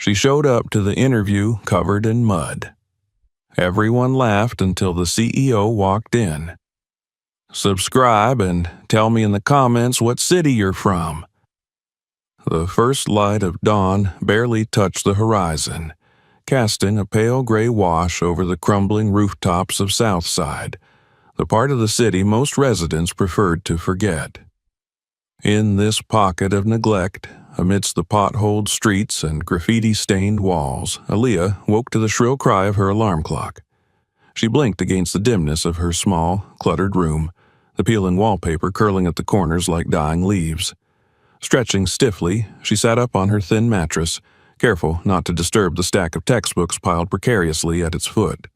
She showed up to the interview covered in mud. Everyone laughed until the CEO walked in. "Subscribe and tell me in the comments what city you're from." The first light of dawn barely touched the horizon, casting a pale gray wash over the crumbling rooftops of Southside, the part of the city most residents preferred to forget. In this pocket of neglect, amidst the potholed streets and graffiti-stained walls, Aaliyah woke to the shrill cry of her alarm clock. She blinked against the dimness of her small, cluttered room, the peeling wallpaper curling at the corners like dying leaves. Stretching stiffly, she sat up on her thin mattress, careful not to disturb the stack of textbooks piled precariously at its foot.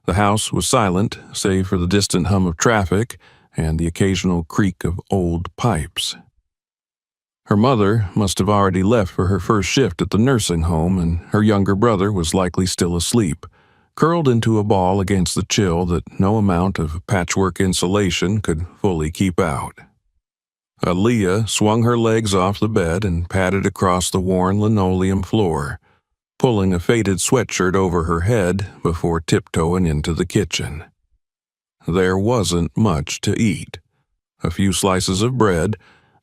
The house was silent, save for the distant hum of traffic and the occasional creak of old pipes. Her mother must have already left for her first shift at the nursing home, and her younger brother was likely still asleep, curled into a ball against the chill that no amount of patchwork insulation could fully keep out. Aaliyah swung her legs off the bed and padded across the worn linoleum floor, pulling a faded sweatshirt over her head before tiptoeing into the kitchen. There wasn't much to eat. A few slices of bread,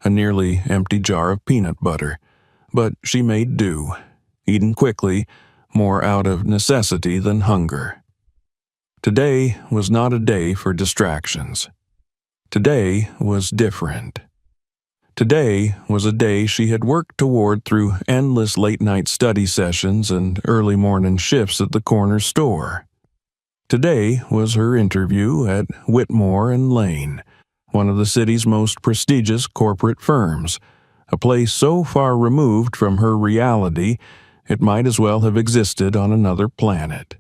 a nearly empty jar of peanut butter, but she made do, eating quickly, more out of necessity than hunger. Today was not a day for distractions. Today was different. Today was a day she had worked toward through endless late-night study sessions and early morning shifts at the corner store. Today was her interview at Whitmore and Lane, one of the city's most prestigious corporate firms, a place so far removed from her reality it might as well have existed on another planet.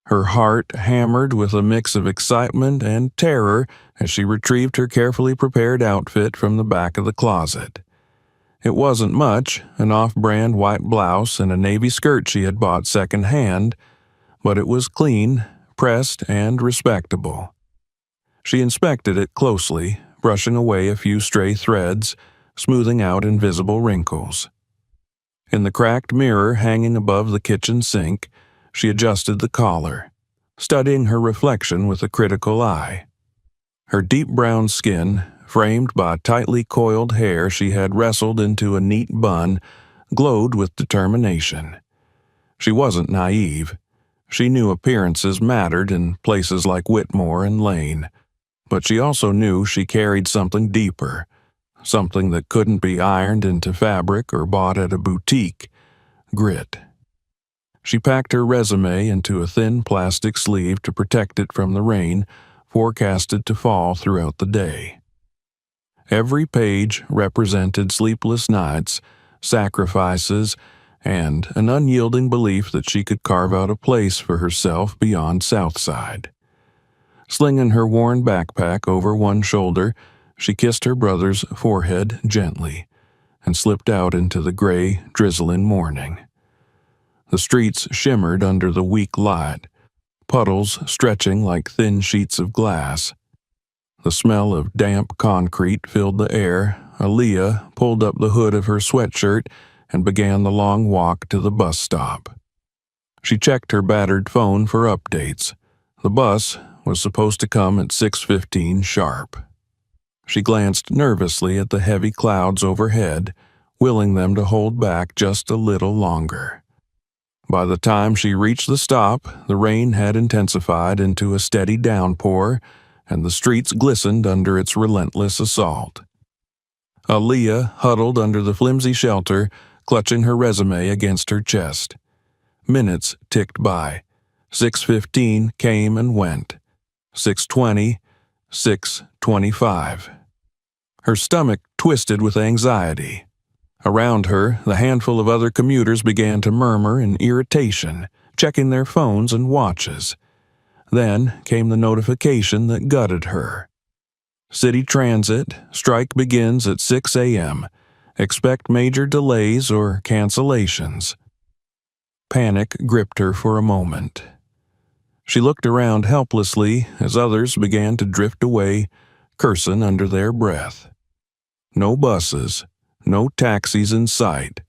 Her heart hammered with a mix of excitement and terror as she retrieved her carefully prepared outfit from the back of the closet. It wasn't much, an off-brand white blouse and a navy skirt she had bought second-hand, but it was clean, pressed, and respectable. She inspected it closely, brushing away a few stray threads, smoothing out invisible wrinkles. In the cracked mirror hanging above the kitchen sink, she adjusted the collar, studying her reflection with a critical eye. Her deep brown skin, framed by tightly coiled hair she had wrestled into a neat bun, glowed with determination. She wasn't naive. She knew appearances mattered in places like Whitmore and Lane, but she also knew she carried something deeper, something that couldn't be ironed into fabric or bought at a boutique: grit. She packed her resume into a thin plastic sleeve to protect it from the rain forecasted to fall throughout the day. Every page represented sleepless nights, sacrifices, and an unyielding belief that she could carve out a place for herself beyond Southside. Slinging her worn backpack over one shoulder, she kissed her brother's forehead gently and slipped out into the gray, drizzling morning. The streets shimmered under the weak light, puddles stretching like thin sheets of glass. The smell of damp concrete filled the air. Aaliyah pulled up the hood of her sweatshirt and began the long walk to the bus stop. She checked her battered phone for updates. The bus was supposed to come at 6:15 sharp. She glanced nervously at the heavy clouds overhead, willing them to hold back just a little longer. By the time she reached the stop, the rain had intensified into a steady downpour, and the streets glistened under its relentless assault. Aaliyah huddled under the flimsy shelter, clutching her resume against her chest. Minutes ticked by. 6:15 came and went. 6:20, 6:25. Her stomach twisted with anxiety. Around her, the handful of other commuters began to murmur in irritation, checking their phones and watches. Then came the notification that gutted her. City Transit, strike begins at 6 a.m. Expect major delays or cancellations. Panic gripped her for a moment. She looked around helplessly as others began to drift away, cursing under their breath. No buses, no taxis in sight,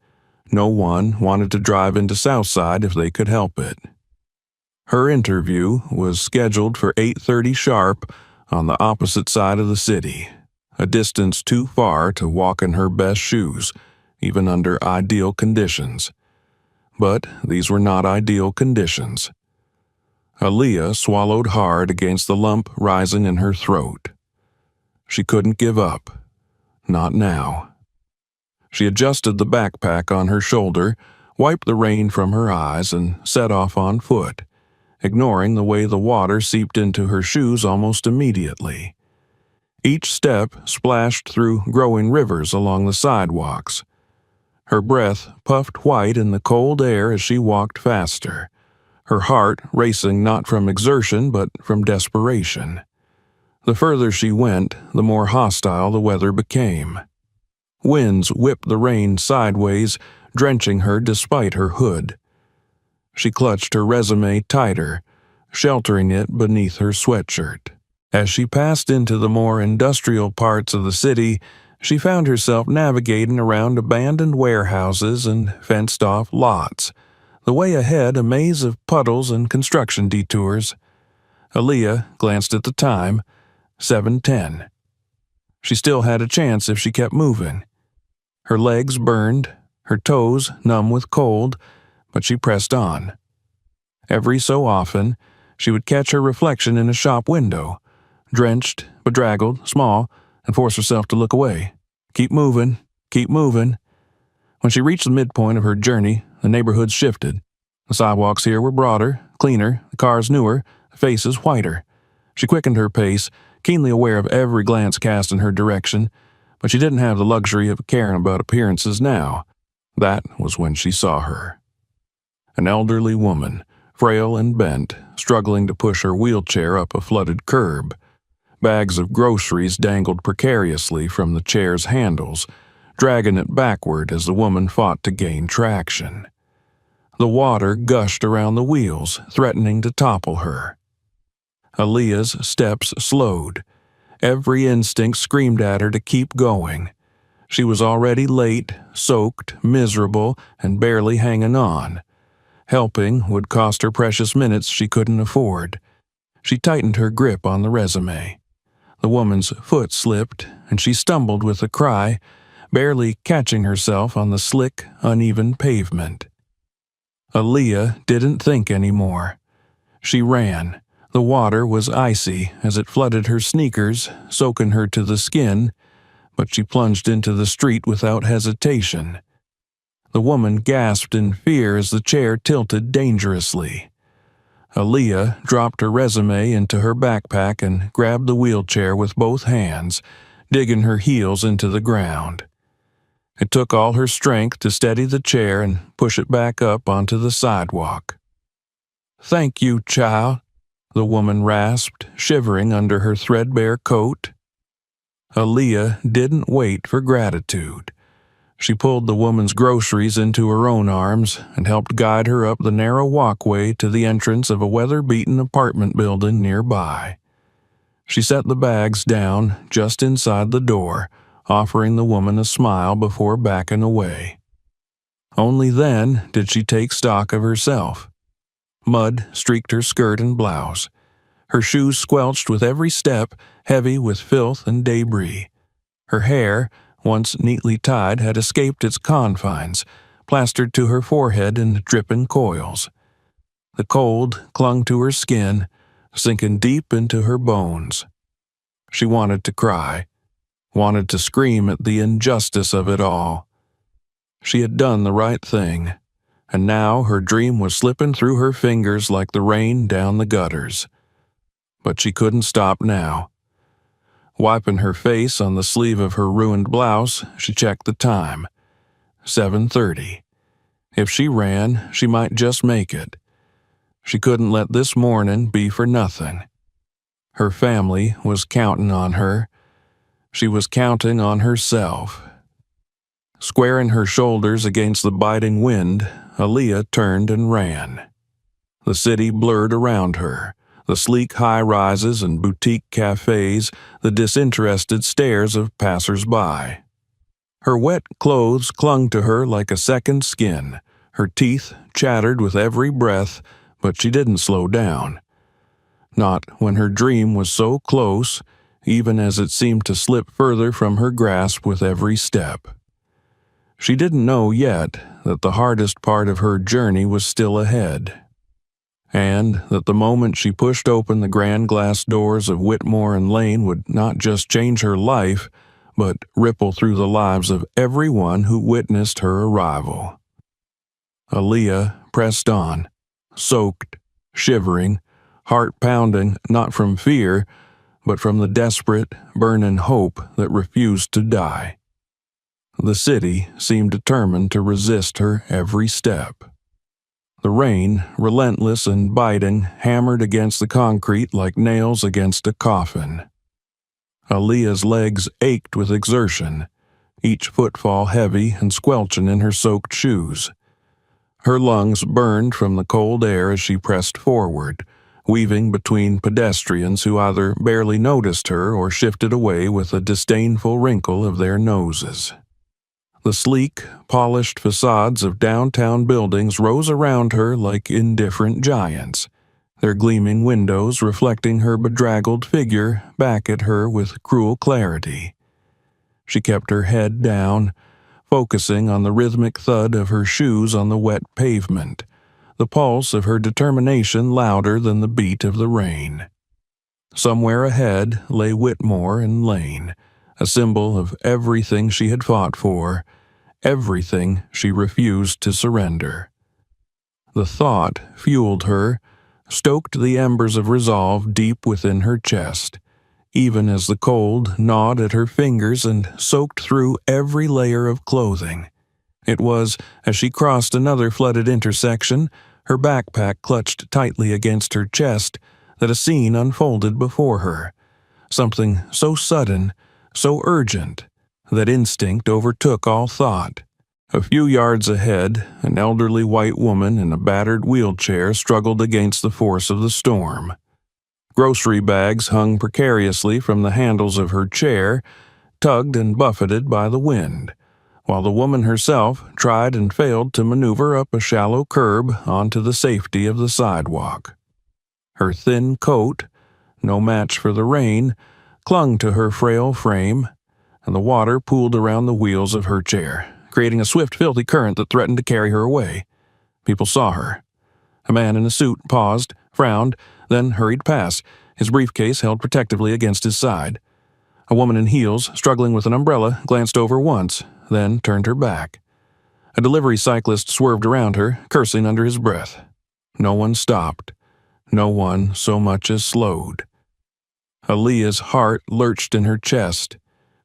No one wanted to drive into Southside if they could help it. Her interview was scheduled for 8:30 sharp on the opposite side of the city, a distance too far to walk in her best shoes, even under ideal conditions. But these were not ideal conditions. Aaliyah swallowed hard against the lump rising in her throat. She couldn't give up. Not now. She adjusted the backpack on her shoulder, wiped the rain from her eyes, and set off on foot, ignoring the way the water seeped into her shoes almost immediately. Each step splashed through growing rivers along the sidewalks. Her breath puffed white in the cold air as she walked faster, her heart racing not from exertion but from desperation. The further she went, the more hostile the weather became. Winds whipped the rain sideways, drenching her despite her hood. She clutched her resume tighter, sheltering it beneath her sweatshirt. As she passed into the more industrial parts of the city, she found herself navigating around abandoned warehouses and fenced-off lots, the way ahead a maze of puddles and construction detours. Aaliyah glanced at the time, 7:10. She still had a chance if she kept moving. Her legs burned, her toes numb with cold, but she pressed on. Every so often, she would catch her reflection in a shop window, drenched, bedraggled, small, and force herself to look away. Keep moving, keep moving. When she reached the midpoint of her journey, the neighborhoods shifted. The sidewalks here were broader, cleaner, the cars newer, the faces whiter. She quickened her pace, keenly aware of every glance cast in her direction, but she didn't have the luxury of caring about appearances now. That was when she saw her. An elderly woman, frail and bent, struggling to push her wheelchair up a flooded curb. Bags of groceries dangled precariously from the chair's handles, dragging it backward as the woman fought to gain traction. The water gushed around the wheels, threatening to topple her. Aaliyah's steps slowed. Every instinct screamed at her to keep going. She was already late, soaked, miserable, and barely hanging on. Helping would cost her precious minutes she couldn't afford. She tightened her grip on the resume. The woman's foot slipped, and she stumbled with a cry, barely catching herself on the slick, uneven pavement. Aaliyah didn't think anymore. She ran. The water was icy as it flooded her sneakers, soaking her to the skin, but she plunged into the street without hesitation. The woman gasped in fear as the chair tilted dangerously. Aaliyah dropped her resume into her backpack and grabbed the wheelchair with both hands, digging her heels into the ground. It took all her strength to steady the chair and push it back up onto the sidewalk. "Thank you, child," the woman rasped, shivering under her threadbare coat. Aaliyah didn't wait for gratitude. She pulled the woman's groceries into her own arms and helped guide her up the narrow walkway to the entrance of a weather-beaten apartment building nearby. She set the bags down just inside the door, offering the woman a smile before backing away. Only then did she take stock of herself. Mud streaked her skirt and blouse. Her shoes squelched with every step, heavy with filth and debris. Her hair, once neatly tied, had escaped its confines, plastered to her forehead in dripping coils. The cold clung to her skin, sinking deep into her bones. She wanted to cry, wanted to scream at the injustice of it all. She had done the right thing, and now her dream was slipping through her fingers like the rain down the gutters. But she couldn't stop now. Wiping her face on the sleeve of her ruined blouse, she checked the time. 7:30. If she ran, she might just make it. She couldn't let this morning be for nothing. Her family was counting on her. She was counting on herself. Squaring her shoulders against the biting wind, Aaliyah turned and ran. The city blurred around her. The sleek high-rises and boutique cafes, the disinterested stares of passers-by. Her wet clothes clung to her like a second skin. Her teeth chattered with every breath, but she didn't slow down. Not when her dream was so close, even as it seemed to slip further from her grasp with every step. She didn't know yet that the hardest part of her journey was still ahead, and that the moment she pushed open the grand glass doors of Whitmore and Lane would not just change her life, but ripple through the lives of everyone who witnessed her arrival. Aaliyah pressed on, soaked, shivering, heart pounding not from fear, but from the desperate, burning hope that refused to die. The city seemed determined to resist her every step. The rain, relentless and biting, hammered against the concrete like nails against a coffin. Aaliyah's legs ached with exertion, each footfall heavy and squelching in her soaked shoes. Her lungs burned from the cold air as she pressed forward, weaving between pedestrians who either barely noticed her or shifted away with a disdainful wrinkle of their noses. The sleek, polished facades of downtown buildings rose around her like indifferent giants, their gleaming windows reflecting her bedraggled figure back at her with cruel clarity. She kept her head down, focusing on the rhythmic thud of her shoes on the wet pavement, the pulse of her determination louder than the beat of the rain. Somewhere ahead lay Whitmore and Lane, a symbol of everything she had fought for, everything she refused to surrender. The thought fueled her, stoked the embers of resolve deep within her chest, even as the cold gnawed at her fingers and soaked through every layer of clothing. It was, as she crossed another flooded intersection, her backpack clutched tightly against her chest, that a scene unfolded before her. Something so sudden, so urgent, that instinct overtook all thought. A few yards ahead, an elderly white woman in a battered wheelchair struggled against the force of the storm. Grocery bags hung precariously from the handles of her chair, tugged and buffeted by the wind, while the woman herself tried and failed to maneuver up a shallow curb onto the safety of the sidewalk. Her thin coat, no match for the rain, clung to her frail frame, and the water pooled around the wheels of her chair, creating a swift, filthy current that threatened to carry her away. People saw her. A man in a suit paused, frowned, then hurried past, his briefcase held protectively against his side. A woman in heels, struggling with an umbrella, glanced over once, then turned her back. A delivery cyclist swerved around her, cursing under his breath. No one stopped. No one so much as slowed. Aaliyah's heart lurched in her chest.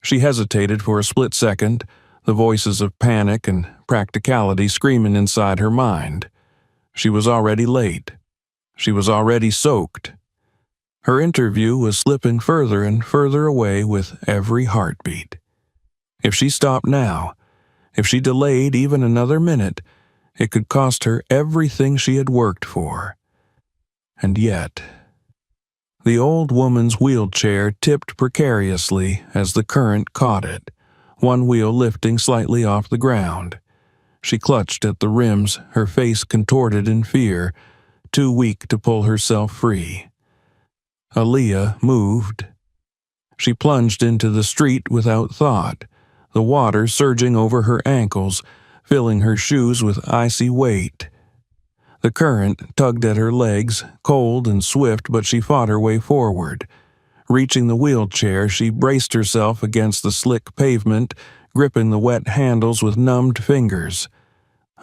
She hesitated for a split second, the voices of panic and practicality screaming inside her mind. She was already late. She was already soaked. Her interview was slipping further and further away with every heartbeat. If she stopped now, if she delayed even another minute, it could cost her everything she had worked for. And yet, the old woman's wheelchair tipped precariously as the current caught it, one wheel lifting slightly off the ground. She clutched at the rims, her face contorted in fear, too weak to pull herself free. Aaliyah moved. She plunged into the street without thought, the water surging over her ankles, filling her shoes with icy weight. The current tugged at her legs, cold and swift, but she fought her way forward. Reaching the wheelchair, she braced herself against the slick pavement, gripping the wet handles with numbed fingers.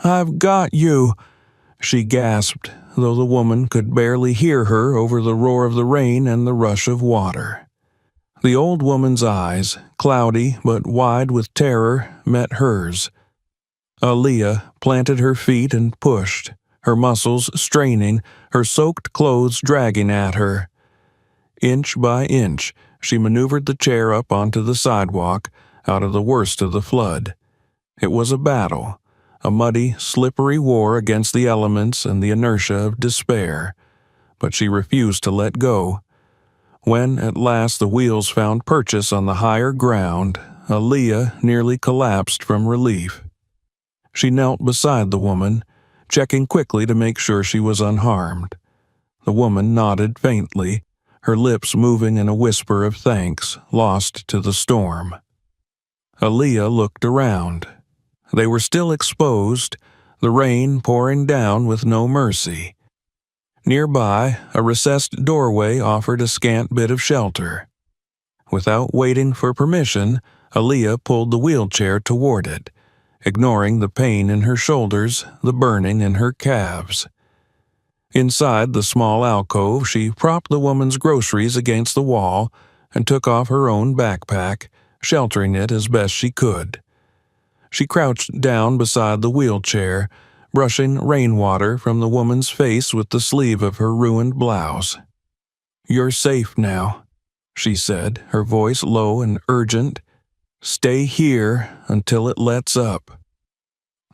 "I've got you," she gasped, though the woman could barely hear her over the roar of the rain and the rush of water. The old woman's eyes, cloudy but wide with terror, met hers. Aaliyah planted her feet and pushed, her muscles straining, her soaked clothes dragging at her. Inch by inch, she maneuvered the chair up onto the sidewalk, out of the worst of the flood. It was a battle, a muddy, slippery war against the elements and the inertia of despair, but she refused to let go. When at last the wheels found purchase on the higher ground, Aaliyah nearly collapsed from relief. She knelt beside the woman, checking quickly to make sure she was unharmed. The woman nodded faintly, her lips moving in a whisper of thanks lost to the storm. Aaliyah looked around. They were still exposed, the rain pouring down with no mercy. Nearby, a recessed doorway offered a scant bit of shelter. Without waiting for permission, Aaliyah pulled the wheelchair toward it, ignoring the pain in her shoulders, the burning in her calves. Inside the small alcove, she propped the woman's groceries against the wall and took off her own backpack, sheltering it as best she could. She crouched down beside the wheelchair, brushing rainwater from the woman's face with the sleeve of her ruined blouse. "You're safe now," she said, her voice low and urgent. "Stay here until it lets up."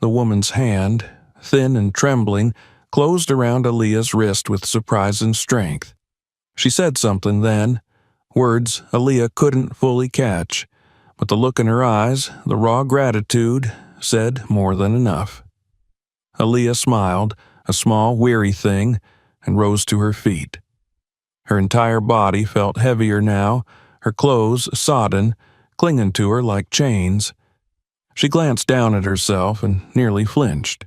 The woman's hand, thin and trembling, closed around Aaliyah's wrist with surprising strength. She said something then, words Aaliyah couldn't fully catch, but the look in her eyes, the raw gratitude, said more than enough. Aaliyah smiled, a small, weary thing, and rose to her feet. Her entire body felt heavier now, her clothes sodden, clinging to her like chains. She glanced down at herself and nearly flinched.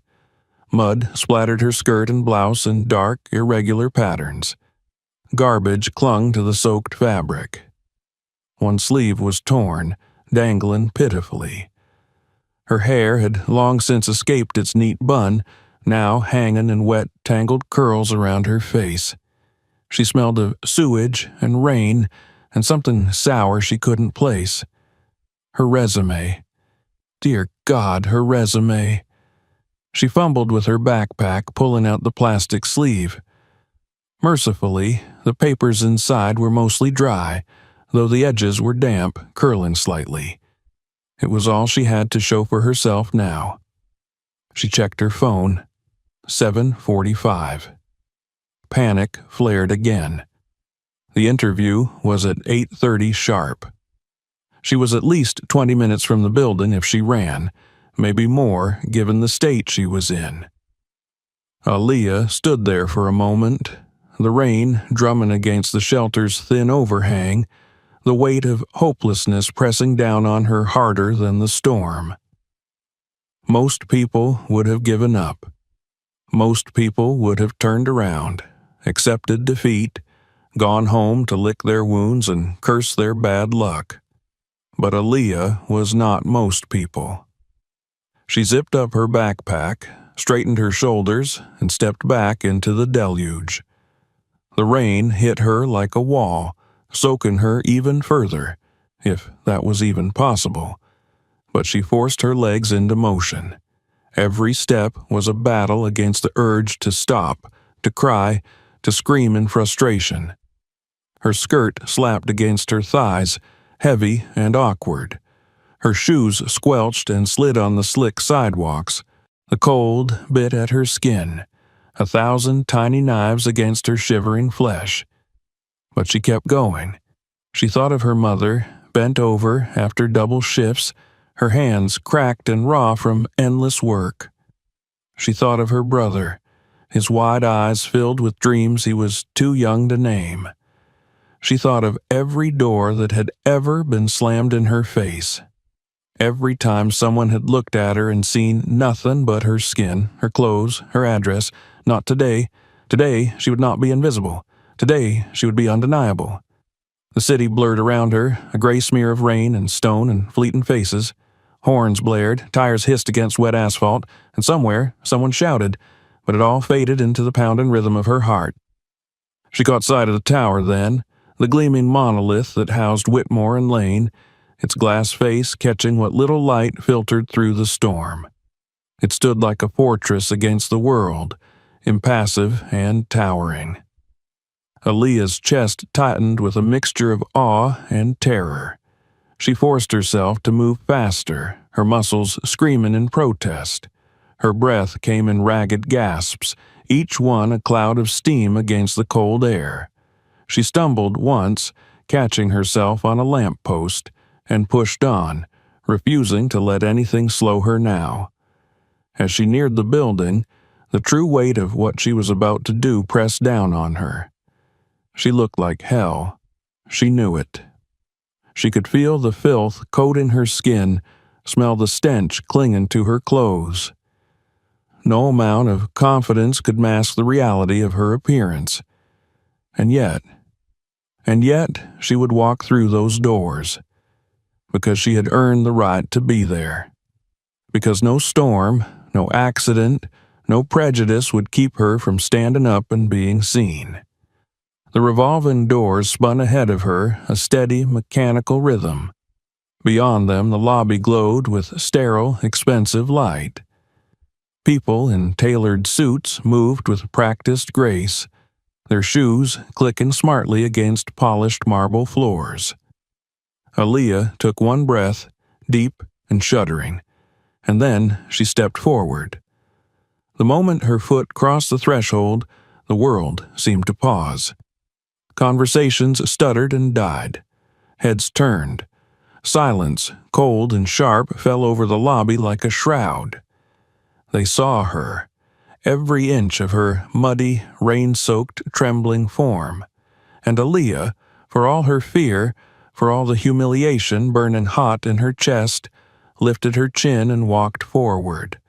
Mud splattered her skirt and blouse in dark, irregular patterns. Garbage clung to the soaked fabric. One sleeve was torn, dangling pitifully. Her hair had long since escaped its neat bun, now hanging in wet, tangled curls around her face. She smelled of sewage and rain and something sour she couldn't place. Her resume. Dear God, her resume. She fumbled with her backpack, pulling out the plastic sleeve. Mercifully, the papers inside were mostly dry, though the edges were damp, curling slightly. It was all she had to show for herself now. She checked her phone. 7:45. Panic flared again. The interview was at 8:30 sharp. She was at least 20 minutes from the building if she ran, maybe more given the state she was in. Aaliyah stood there for a moment, the rain drumming against the shelter's thin overhang, the weight of hopelessness pressing down on her harder than the storm. Most people would have given up. Most people would have turned around, accepted defeat, gone home to lick their wounds and curse their bad luck. But Aaliyah was not most people. She zipped up her backpack, straightened her shoulders, and stepped back into the deluge. The rain hit her like a wall, soaking her even further, if that was even possible. But she forced her legs into motion. Every step was a battle against the urge to stop, to cry, to scream in frustration. Her skirt slapped against her thighs, heavy and awkward. Her shoes squelched and slid on the slick sidewalks. The cold bit at her skin, 1,000 tiny knives against her shivering flesh. But she kept going. She thought of her mother, bent over after double shifts, her hands cracked and raw from endless work. She thought of her brother, his wide eyes filled with dreams he was too young to name. She thought of every door that had ever been slammed in her face. Every time someone had looked at her and seen nothing but her skin, her clothes, her address. Not today. Today she would not be invisible. Today she would be undeniable. The city blurred around her, a gray smear of rain and stone and fleeting faces. Horns blared, tires hissed against wet asphalt, and somewhere someone shouted, but it all faded into the pounding rhythm of her heart. She caught sight of the tower then, the gleaming monolith that housed Whitmore and Lane, its glass face catching what little light filtered through the storm. It stood like a fortress against the world, impassive and towering. Aaliyah's chest tightened with a mixture of awe and terror. She forced herself to move faster, her muscles screaming in protest. Her breath came in ragged gasps, each one a cloud of steam against the cold air. She stumbled once, catching herself on a lamp post, and pushed on, refusing to let anything slow her now. As she neared the building, the true weight of what she was about to do pressed down on her. She looked like hell. She knew it. She could feel the filth coating her skin, smell the stench clinging to her clothes. No amount of confidence could mask the reality of her appearance. And yet she would walk through those doors, because she had earned the right to be there. Because no storm, no accident, no prejudice would keep her from standing up and being seen. The revolving doors spun ahead of her, a steady, mechanical rhythm. Beyond them, the lobby glowed with sterile, expensive light. People in tailored suits moved with practiced grace, their shoes clicking smartly against polished marble floors. Aaliyah took one breath, deep and shuddering, and then she stepped forward. The moment her foot crossed the threshold, the world seemed to pause. Conversations stuttered and died. Heads turned. Silence, cold and sharp, fell over the lobby like a shroud. They saw her, every inch of her muddy, rain-soaked, trembling form. And Aaliyah, for all her fear, for all the humiliation burning hot in her chest, lifted her chin and walked forward.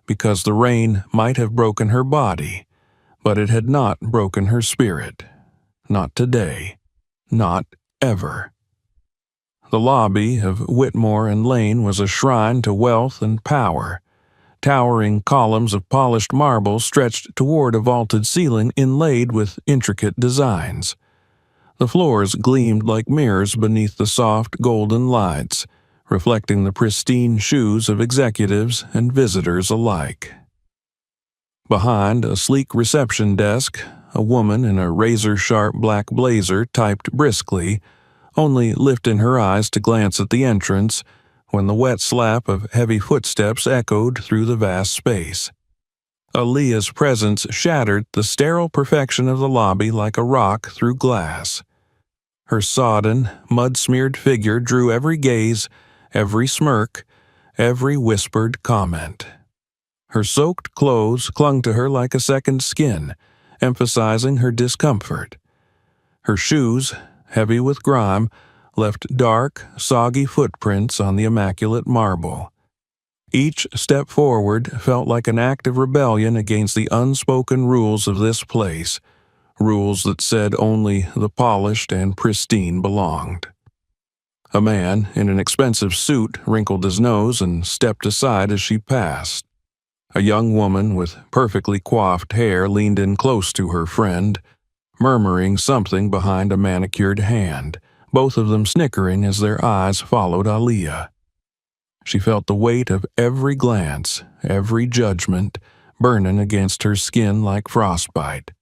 Because the rain might have broken her body, but it had not broken her spirit. Not today. Not ever. The lobby of Whitmore and Lane was a shrine to wealth and power. Towering columns of polished marble stretched toward a vaulted ceiling inlaid with intricate designs. The floors gleamed like mirrors beneath the soft golden lights, reflecting the pristine shoes of executives and visitors alike. Behind a sleek reception desk, a woman in a razor-sharp black blazer typed briskly, only lifting her eyes to glance at the entrance when the wet slap of heavy footsteps echoed through the vast space. Aaliyah's presence shattered the sterile perfection of the lobby like a rock through glass. Her sodden, mud-smeared figure drew every gaze, every smirk, every whispered comment. Her soaked clothes clung to her like a second skin, emphasizing her discomfort. Her shoes, heavy with grime, left dark, soggy footprints on the immaculate marble. Each step forward felt like an act of rebellion against the unspoken rules of this place, rules that said only the polished and pristine belonged. A man in an expensive suit wrinkled his nose and stepped aside as she passed. A young woman with perfectly coiffed hair leaned in close to her friend, murmuring something behind a manicured hand, both of them snickering as their eyes followed Aaliyah. She felt the weight of every glance, every judgment, burning against her skin like frostbite.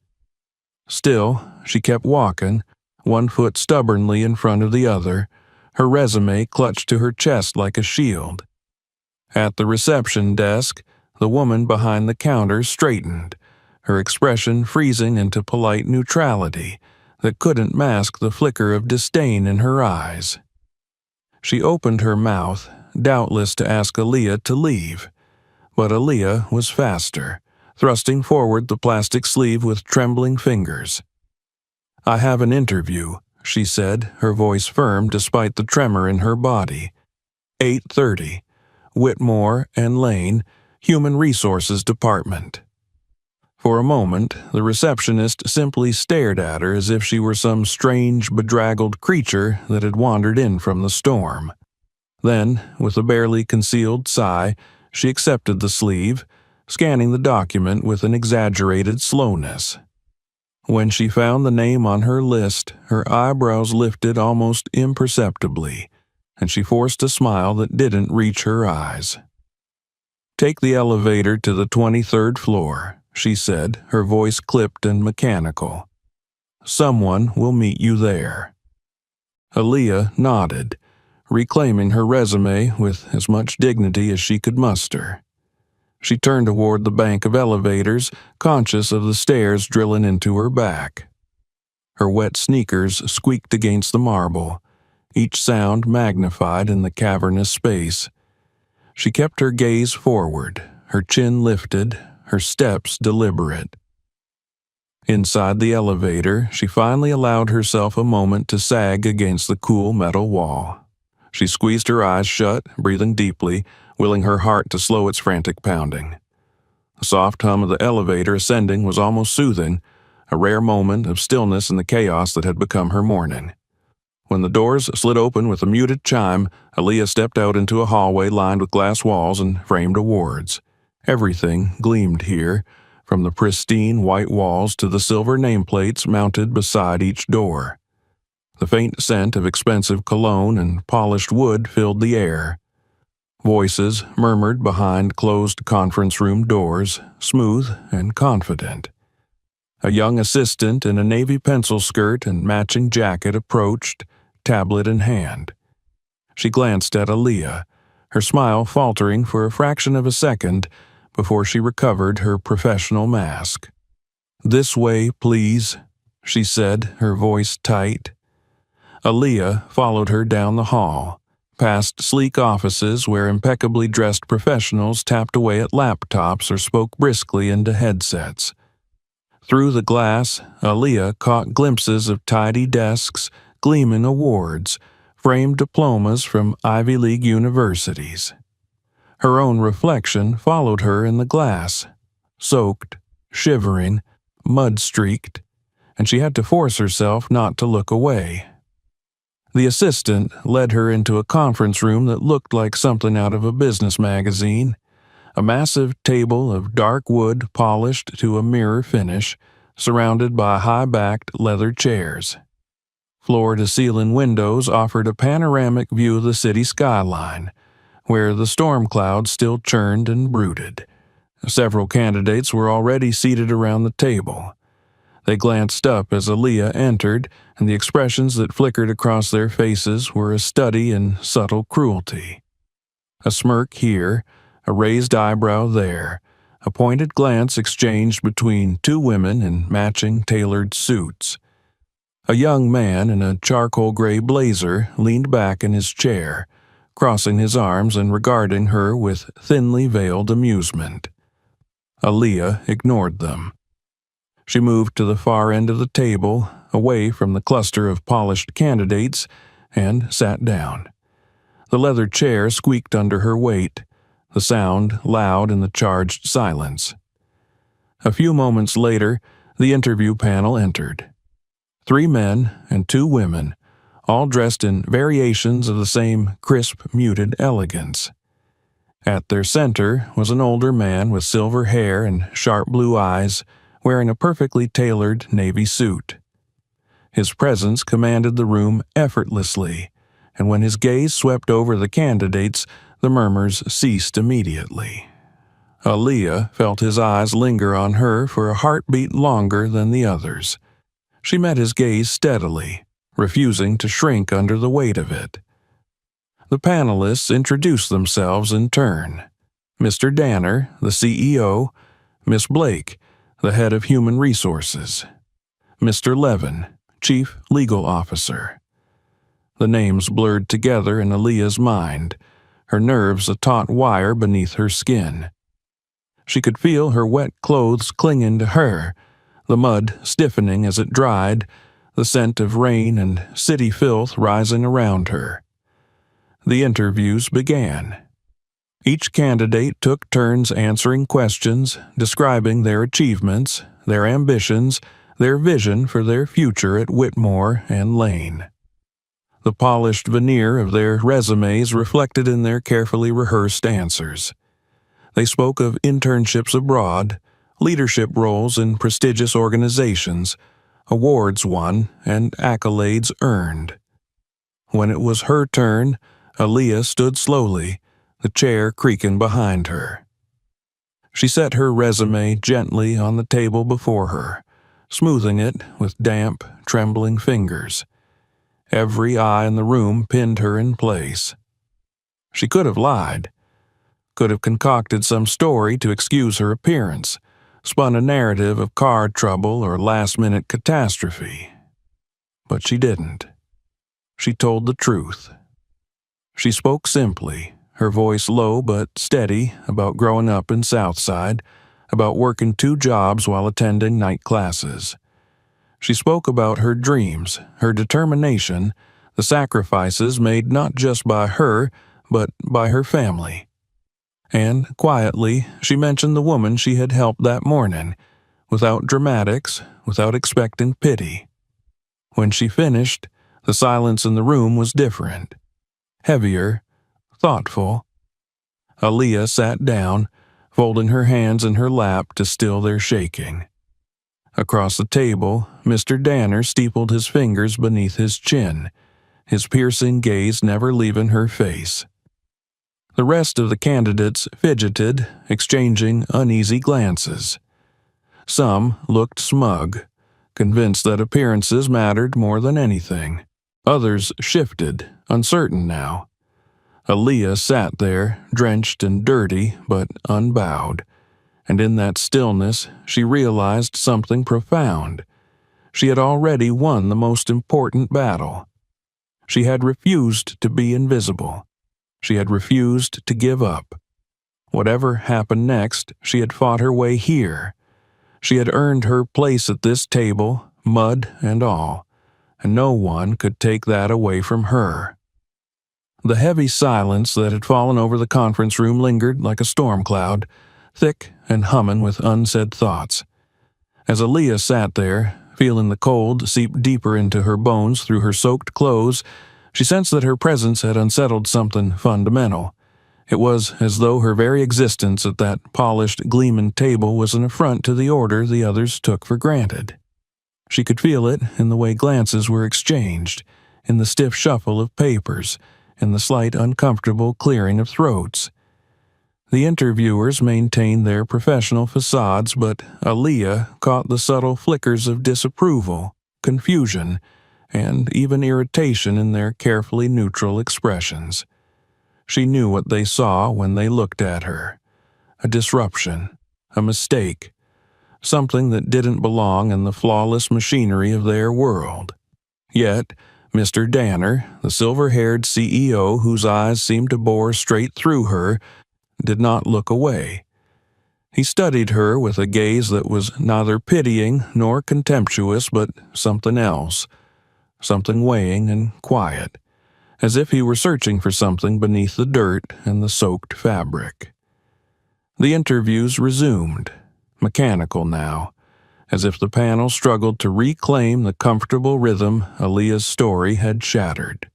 Still, she kept walking, one foot stubbornly in front of the other, her resume clutched to her chest like a shield. At the reception desk, the woman behind the counter straightened, her expression freezing into polite neutrality that couldn't mask the flicker of disdain in her eyes. She opened her mouth, doubtless to ask Aaliyah to leave, but Aaliyah was faster, thrusting forward the plastic sleeve with trembling fingers. "I have an interview," she said, her voice firm despite the tremor in her body. 8:30, Whitmore and Lane, Human Resources Department. For a moment, the receptionist simply stared at her as if she were some strange, bedraggled creature that had wandered in from the storm. Then, with a barely concealed sigh, she accepted the sleeve, scanning the document with an exaggerated slowness. When she found the name on her list, her eyebrows lifted almost imperceptibly, and she forced a smile that didn't reach her eyes. "Take the elevator to the 23rd floor," she said, her voice clipped and mechanical. "Someone will meet you there." Aaliyah nodded, reclaiming her resume with as much dignity as she could muster. She turned toward the bank of elevators, conscious of the stairs drilling into her back. Her wet sneakers squeaked against the marble, each sound magnified in the cavernous space. She kept her gaze forward, her chin lifted, her steps deliberate. Inside the elevator, she finally allowed herself a moment to sag against the cool metal wall. She squeezed her eyes shut, breathing deeply, willing her heart to slow its frantic pounding. The soft hum of the elevator ascending was almost soothing, a rare moment of stillness in the chaos that had become her morning. When the doors slid open with a muted chime, Aaliyah stepped out into a hallway lined with glass walls and framed awards. Everything gleamed here, from the pristine white walls to the silver nameplates mounted beside each door. The faint scent of expensive cologne and polished wood filled the air. Voices murmured behind closed conference room doors, smooth and confident. A young assistant in a navy pencil skirt and matching jacket approached, tablet in hand. She glanced at Aaliyah, her smile faltering for a fraction of a second before she recovered her professional mask. "This way, please," she said, her voice tight. Aaliyah followed her down the hall, past sleek offices where impeccably dressed professionals tapped away at laptops or spoke briskly into headsets. Through the glass, Aaliyah caught glimpses of tidy desks, gleaming awards, framed diplomas from Ivy League universities. Her own reflection followed her in the glass, soaked, shivering, mud-streaked, and she had to force herself not to look away. The assistant led her into a conference room that looked like something out of a business magazine. A massive table of dark wood polished to a mirror finish, surrounded by high-backed leather chairs. Floor-to-ceiling windows offered a panoramic view of the city skyline, where the storm clouds still churned and brooded. Several candidates were already seated around the table. They glanced up as Aaliyah entered, and the expressions that flickered across their faces were a study in subtle cruelty. A smirk here, a raised eyebrow there, a pointed glance exchanged between two women in matching tailored suits. A young man in a charcoal gray blazer leaned back in his chair, crossing his arms and regarding her with thinly veiled amusement. Aaliyah ignored them. She moved to the far end of the table, away from the cluster of polished candidates, and sat down. The leather chair squeaked under her weight, the sound loud in the charged silence. A few moments later, the interview panel entered. 3 men and 2 women, all dressed in variations of the same crisp, muted elegance. At their center was an older man with silver hair and sharp blue eyes, wearing a perfectly tailored navy suit. His presence commanded the room effortlessly, and when his gaze swept over the candidates, the murmurs ceased immediately. Aaliyah felt his eyes linger on her for a heartbeat longer than the others. She met his gaze steadily, refusing to shrink under the weight of it. The panelists introduced themselves in turn. Mr. Danner, the CEO, Miss Blake, the head of human resources, Mr. Levin, chief legal officer. The names blurred together in Aaliyah's mind, her nerves a taut wire beneath her skin. She could feel her wet clothes clinging to her, the mud stiffening as it dried, the scent of rain and city filth rising around her. The interviews began. Each candidate took turns answering questions, describing their achievements, their ambitions, their vision for their future at Whitmore and Lane. The polished veneer of their resumes reflected in their carefully rehearsed answers. They spoke of internships abroad, leadership roles in prestigious organizations, awards won, and accolades earned. When it was her turn, Aaliyah stood slowly, the chair creaking behind her. She set her resume gently on the table before her, smoothing it with damp, trembling fingers. Every eye in the room pinned her in place. She could have lied, could have concocted some story to excuse her appearance, spun a narrative of car trouble or last-minute catastrophe. But she didn't. She told the truth. She spoke simply, her voice low but steady, about growing up in Southside, about working 2 jobs while attending night classes. She spoke about her dreams, her determination, the sacrifices made not just by her, but by her family. And, quietly, she mentioned the woman she had helped that morning, without dramatics, without expecting pity. When she finished, the silence in the room was different. Heavier, thoughtful. Aaliyah sat down, folding her hands in her lap to still their shaking. Across the table, Mr. Danner steepled his fingers beneath his chin, his piercing gaze never leaving her face. The rest of the candidates fidgeted, exchanging uneasy glances. Some looked smug, convinced that appearances mattered more than anything. Others shifted, uncertain now. Aaliyah sat there, drenched and dirty, but unbowed. And in that stillness, she realized something profound. She had already won the most important battle. She had refused to be invisible. She had refused to give up. Whatever happened next, she had fought her way here. She had earned her place at this table, mud and all, and no one could take that away from her. The heavy silence that had fallen over the conference room lingered like a storm cloud, thick and humming with unsaid thoughts. As Aaliyah sat there, feeling the cold seep deeper into her bones through her soaked clothes, she sensed that her presence had unsettled something fundamental. It was as though her very existence at that polished, gleaming table was an affront to the order the others took for granted. She could feel it in the way glances were exchanged, in the stiff shuffle of papers, in the slight uncomfortable clearing of throats. The interviewers maintained their professional facades, but Aaliyah caught the subtle flickers of disapproval, confusion, and even irritation in their carefully neutral expressions. She knew what they saw when they looked at her. A disruption, a mistake, something that didn't belong in the flawless machinery of their world. Yet, Mr. Danner, the silver-haired CEO whose eyes seemed to bore straight through her, did not look away. He studied her with a gaze that was neither pitying nor contemptuous, but something else, something weighing and quiet, as if he were searching for something beneath the dirt and the soaked fabric. The interviews resumed, mechanical now, as if the panel struggled to reclaim the comfortable rhythm Aaliyah's story had shattered.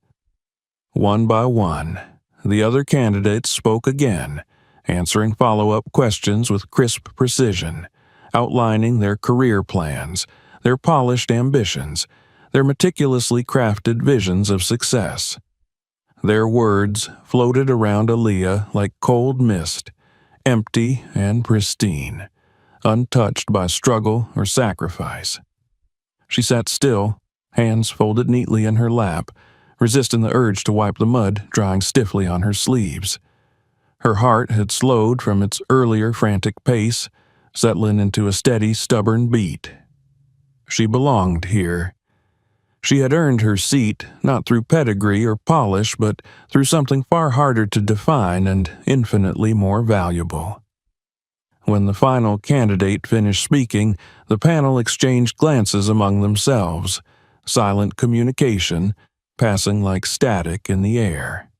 One by one, the other candidates spoke again, answering follow-up questions with crisp precision, outlining their career plans, their polished ambitions, their meticulously crafted visions of success. Their words floated around Aaliyah like cold mist, empty and pristine, untouched by struggle or sacrifice. She sat still, hands folded neatly in her lap, resisting the urge to wipe the mud drying stiffly on her sleeves. Her heart had slowed from its earlier frantic pace, settling into a steady, stubborn beat. She belonged here. She had earned her seat not through pedigree or polish, but through something far harder to define and infinitely more valuable. When the final candidate finished speaking, the panel exchanged glances among themselves, silent communication, passing like static in the air.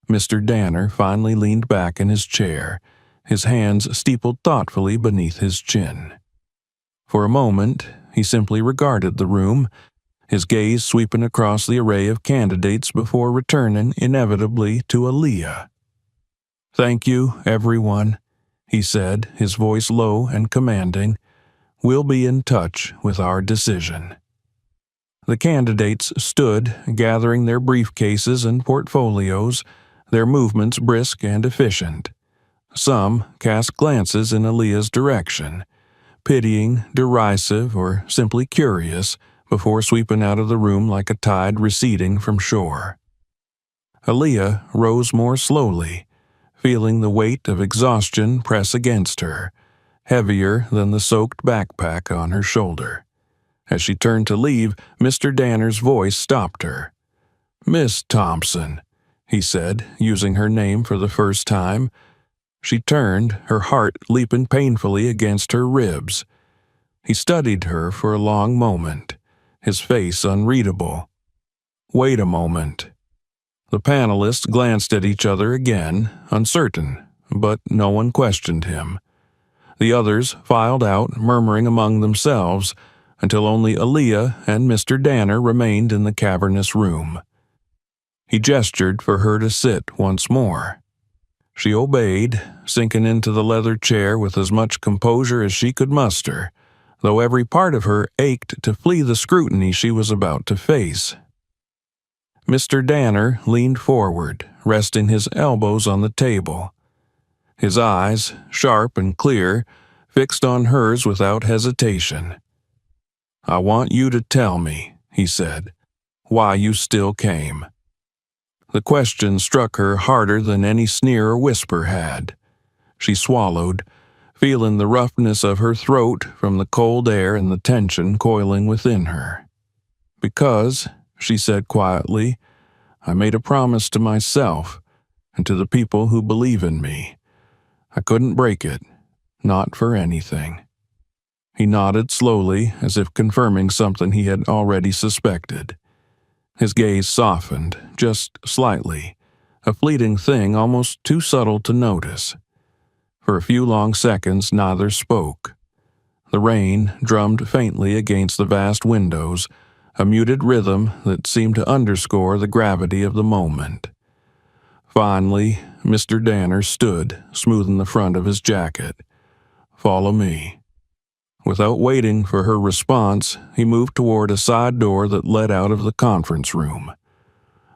Mr. Danner finally leaned back in his chair, his hands steepled thoughtfully beneath his chin. For a moment, he simply regarded the room, his gaze sweeping across the array of candidates before returning inevitably to Aaliyah. "Thank you, everyone," he said, his voice low and commanding. "We'll be in touch with our decision." The candidates stood, gathering their briefcases and portfolios, their movements brisk and efficient. Some cast glances in Aaliyah's direction, pitying, derisive, or simply curious, before sweeping out of the room like a tide receding from shore. Aaliyah rose more slowly, feeling the weight of exhaustion press against her, heavier than the soaked backpack on her shoulder. As she turned to leave, Mr. Danner's voice stopped her. "Miss Thompson," he said, using her name for the first time. She turned, her heart leaping painfully against her ribs. He studied her for a long moment, his face unreadable. "Wait a moment." The panelists glanced at each other again, uncertain, but no one questioned him. The others filed out, murmuring among themselves, until only Aaliyah and Mr. Danner remained in the cavernous room. He gestured for her to sit once more. She obeyed, sinking into the leather chair with as much composure as she could muster, though every part of her ached to flee the scrutiny she was about to face. Mr. Danner leaned forward, resting his elbows on the table. His eyes, sharp and clear, fixed on hers without hesitation. "I want you to tell me," he said, "why you still came." The question struck her harder than any sneer or whisper had. She swallowed, feeling the roughness of her throat from the cold air and the tension coiling within her. "Because," she said quietly, "I made a promise to myself and to the people who believe in me. I couldn't break it, not for anything." He nodded slowly, as if confirming something he had already suspected. His gaze softened, just slightly, a fleeting thing almost too subtle to notice. For a few long seconds neither spoke. The rain drummed faintly against the vast windows, a muted rhythm that seemed to underscore the gravity of the moment. Finally, Mr. Danner stood, smoothing the front of his jacket. "Follow me." Without waiting for her response, he moved toward a side door that led out of the conference room.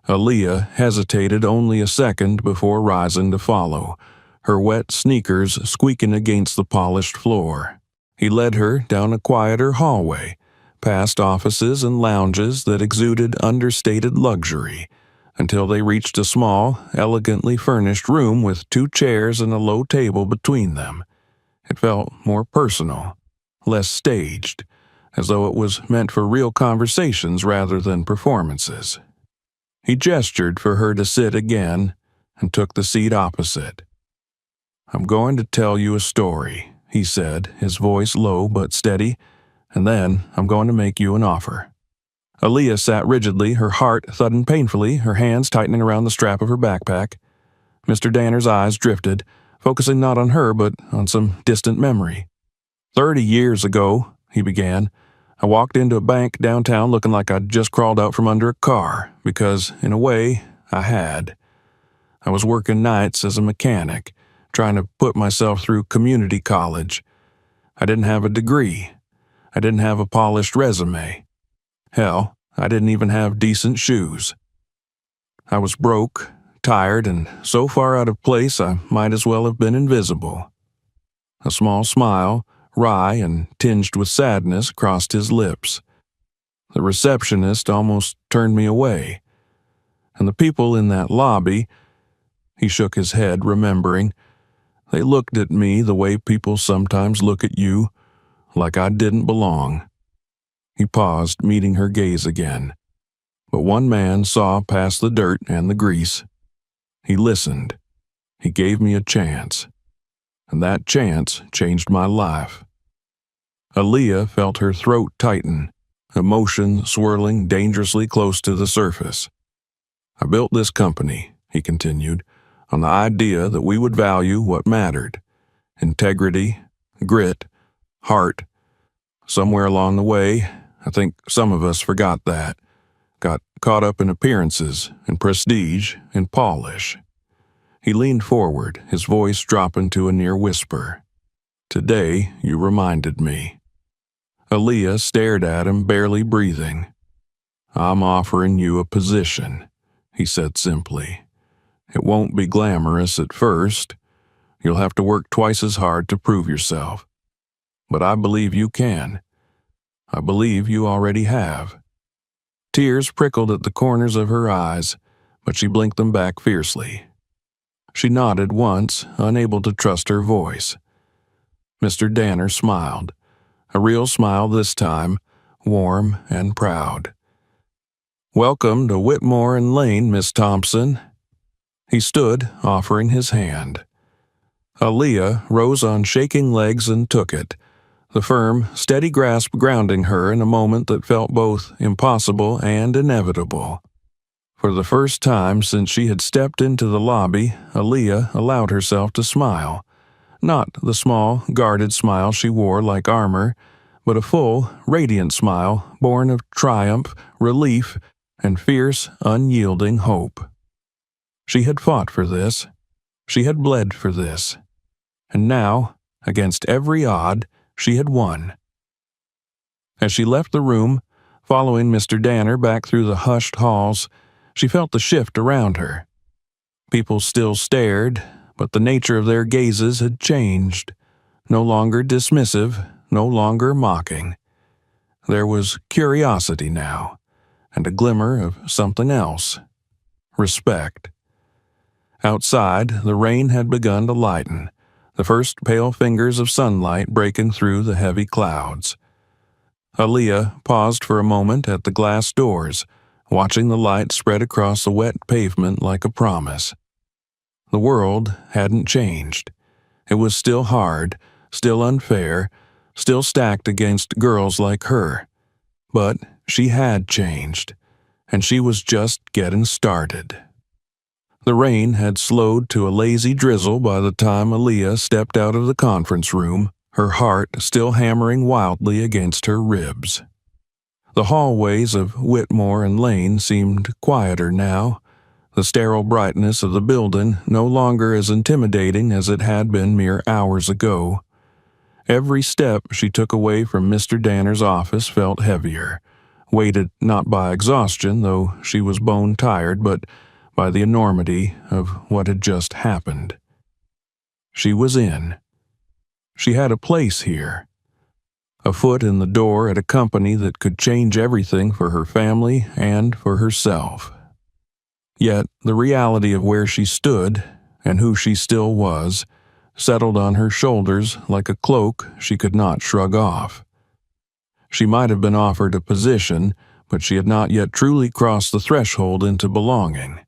Aaliyah hesitated only a second before rising to follow, her wet sneakers squeaking against the polished floor. He led her down a quieter hallway, past offices and lounges that exuded understated luxury, until they reached a small, elegantly furnished room with 2 chairs and a low table between them. It felt more personal, less staged, as though it was meant for real conversations rather than performances. He gestured for her to sit again and took the seat opposite. "I'm going to tell you a story," he said, his voice low but steady, "and then I'm going to make you an offer." Aaliyah sat rigidly, her heart thudding painfully, her hands tightening around the strap of her backpack. Mr. Danner's eyes drifted, focusing not on her but on some distant memory. 30 years ago," he began, "I walked into a bank downtown looking like I'd just crawled out from under a car, because, in a way, I had. I was working nights as a mechanic, trying to put myself through community college. I didn't have a degree. I didn't have a polished resume. Hell, I didn't even have decent shoes. I was broke, tired, and so far out of place I might as well have been invisible." A small smile, wry and tinged with sadness, crossed his lips. "The receptionist almost turned me away. And the people in that lobby," he shook his head, remembering, "they looked at me the way people sometimes look at you, like I didn't belong." He paused, meeting her gaze again. But one man saw past the dirt and the grease. He listened. He gave me a chance. And that chance changed my life. Aaliyah felt her throat tighten, emotion swirling dangerously close to the surface. "I built this company," he continued, "on the idea that we would value what mattered. Integrity, grit, heart. Somewhere along the way, I think some of us forgot that. Got caught up in appearances, in prestige, in polish." He leaned forward, his voice dropping to a near whisper. "Today, you reminded me." Aaliyah stared at him, barely breathing. "I'm offering you a position," he said simply. "It won't be glamorous at first. You'll have to work twice as hard to prove yourself. But I believe you can. I believe you already have." Tears prickled at the corners of her eyes, but she blinked them back fiercely. She nodded once, unable to trust her voice. Mr. Danner smiled, a real smile this time, warm and proud. "Welcome to Whitmore and Lane, Miss Thompson." He stood, offering his hand. Aaliyah rose on shaking legs and took it, the firm, steady grasp grounding her in a moment that felt both impossible and inevitable. For the first time since she had stepped into the lobby, Aaliyah allowed herself to smile. Not the small, guarded smile she wore like armor, but a full, radiant smile born of triumph, relief, and fierce, unyielding hope. She had fought for this. She had bled for this. And now, against every odd, she had won. As she left the room, following Mr. Danner back through the hushed halls, she felt the shift around her. People still stared, but the nature of their gazes had changed. No longer dismissive, no longer mocking. There was curiosity now, and a glimmer of something else. Respect. Outside, the rain had begun to lighten, the first pale fingers of sunlight breaking through the heavy clouds. Aaliyah paused for a moment at the glass doors, watching the light spread across the wet pavement like a promise. The world hadn't changed. It was still hard, still unfair, still stacked against girls like her. But she had changed, and she was just getting started. The rain had slowed to a lazy drizzle by the time Aaliyah stepped out of the conference room, her heart still hammering wildly against her ribs. The hallways of Whitmore and Lane seemed quieter now, the sterile brightness of the building no longer as intimidating as it had been mere hours ago. Every step she took away from Mr. Danner's office felt heavier, weighted not by exhaustion, though she was bone-tired, but by the enormity of what had just happened. She was in. She had a place here. A foot in the door at a company that could change everything for her family and for herself. Yet the reality of where she stood, and who she still was, settled on her shoulders like a cloak she could not shrug off. She might have been offered a position, but she had not yet truly crossed the threshold into belonging.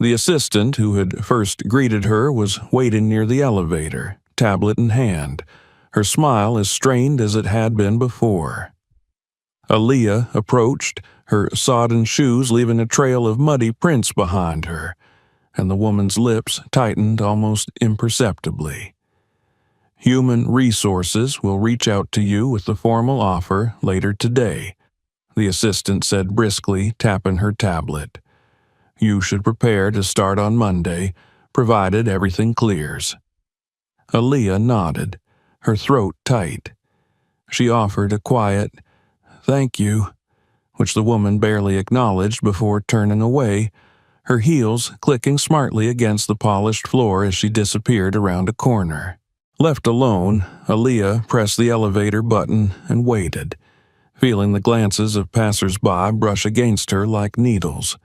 The assistant who had first greeted her was waiting near the elevator, tablet in hand, her smile as strained as it had been before. Aaliyah approached, her sodden shoes leaving a trail of muddy prints behind her, and the woman's lips tightened almost imperceptibly. "Human Resources will reach out to you with the formal offer later today," the assistant said briskly, tapping her tablet. "You should prepare to start on Monday, provided everything clears." Aaliyah nodded, her throat tight. She offered a quiet, "Thank you," which the woman barely acknowledged before turning away, her heels clicking smartly against the polished floor as she disappeared around a corner. Left alone, Aaliyah pressed the elevator button and waited, feeling the glances of passers-by brush against her like needles.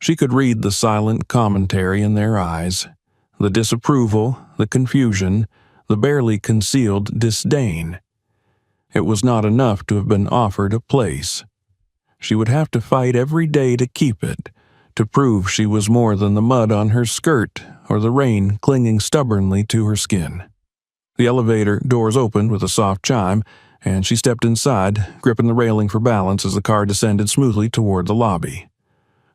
She could read the silent commentary in their eyes, the disapproval, the confusion, the barely concealed disdain. It was not enough to have been offered a place. She would have to fight every day to keep it, to prove she was more than the mud on her skirt or the rain clinging stubbornly to her skin. The elevator doors opened with a soft chime, and she stepped inside, gripping the railing for balance as the car descended smoothly toward the lobby.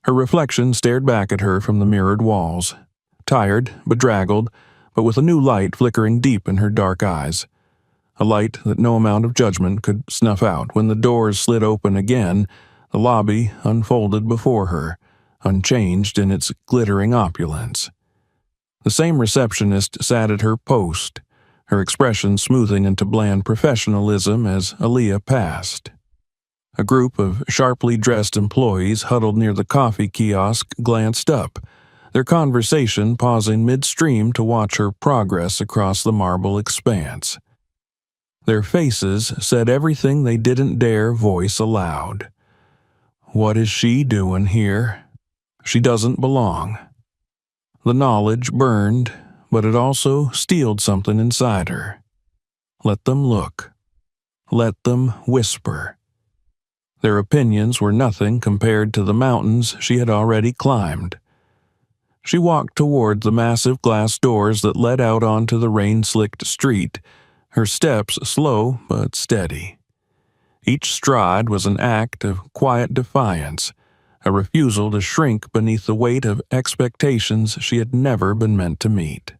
Her reflection stared back at her from the mirrored walls, tired, bedraggled, but with a new light flickering deep in her dark eyes. A light that no amount of judgment could snuff out. When the doors slid open again, the lobby unfolded before her, unchanged in its glittering opulence. The same receptionist sat at her post, her expression smoothing into bland professionalism as Aaliyah passed. A group of sharply dressed employees huddled near the coffee kiosk glanced up, their conversation pausing midstream to watch her progress across the marble expanse. Their faces said everything they didn't dare voice aloud. What is she doing here? She doesn't belong. The knowledge burned, but it also steeled something inside her. Let them look. Let them whisper. Their opinions were nothing compared to the mountains she had already climbed. She walked toward the massive glass doors that led out onto the rain-slicked street, her steps slow but steady. Each stride was an act of quiet defiance, a refusal to shrink beneath the weight of expectations she had never been meant to meet.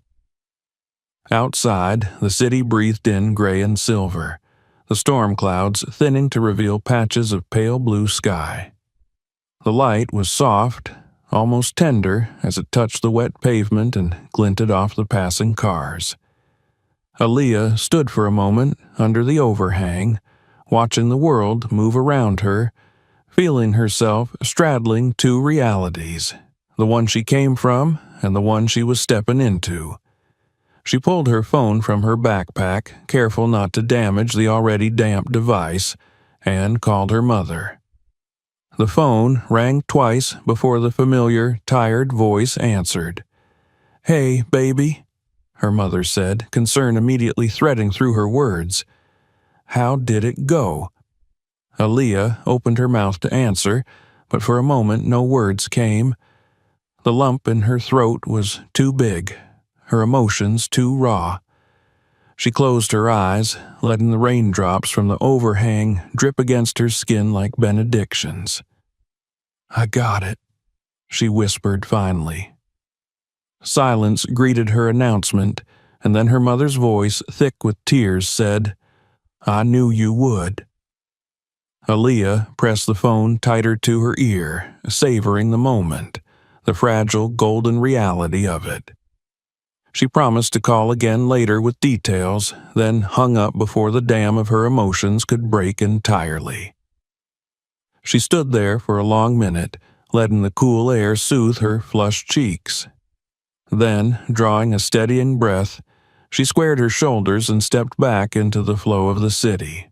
Outside, the city breathed in gray and silver, the storm clouds thinning to reveal patches of pale blue sky. The light was soft, almost tender, as it touched the wet pavement and glinted off the passing cars. Aaliyah stood for a moment under the overhang, watching the world move around her, feeling herself straddling two realities, the one she came from and the one she was stepping into. She pulled her phone from her backpack, careful not to damage the already damp device, and called her mother. The phone rang twice before the familiar, tired voice answered. "Hey, baby," her mother said, concern immediately threading through her words. "How did it go?" Aaliyah opened her mouth to answer, but for a moment no words came. The lump in her throat was too big, her emotions too raw. She closed her eyes, letting the raindrops from the overhang drip against her skin like benedictions. "I got it," she whispered finally. Silence greeted her announcement, and then her mother's voice, thick with tears, said, "I knew you would." Aaliyah pressed the phone tighter to her ear, savoring the moment, the fragile golden reality of it. She promised to call again later with details, then hung up before the dam of her emotions could break entirely. She stood there for a long minute, letting the cool air soothe her flushed cheeks. Then, drawing a steadying breath, she squared her shoulders and stepped back into the flow of the city.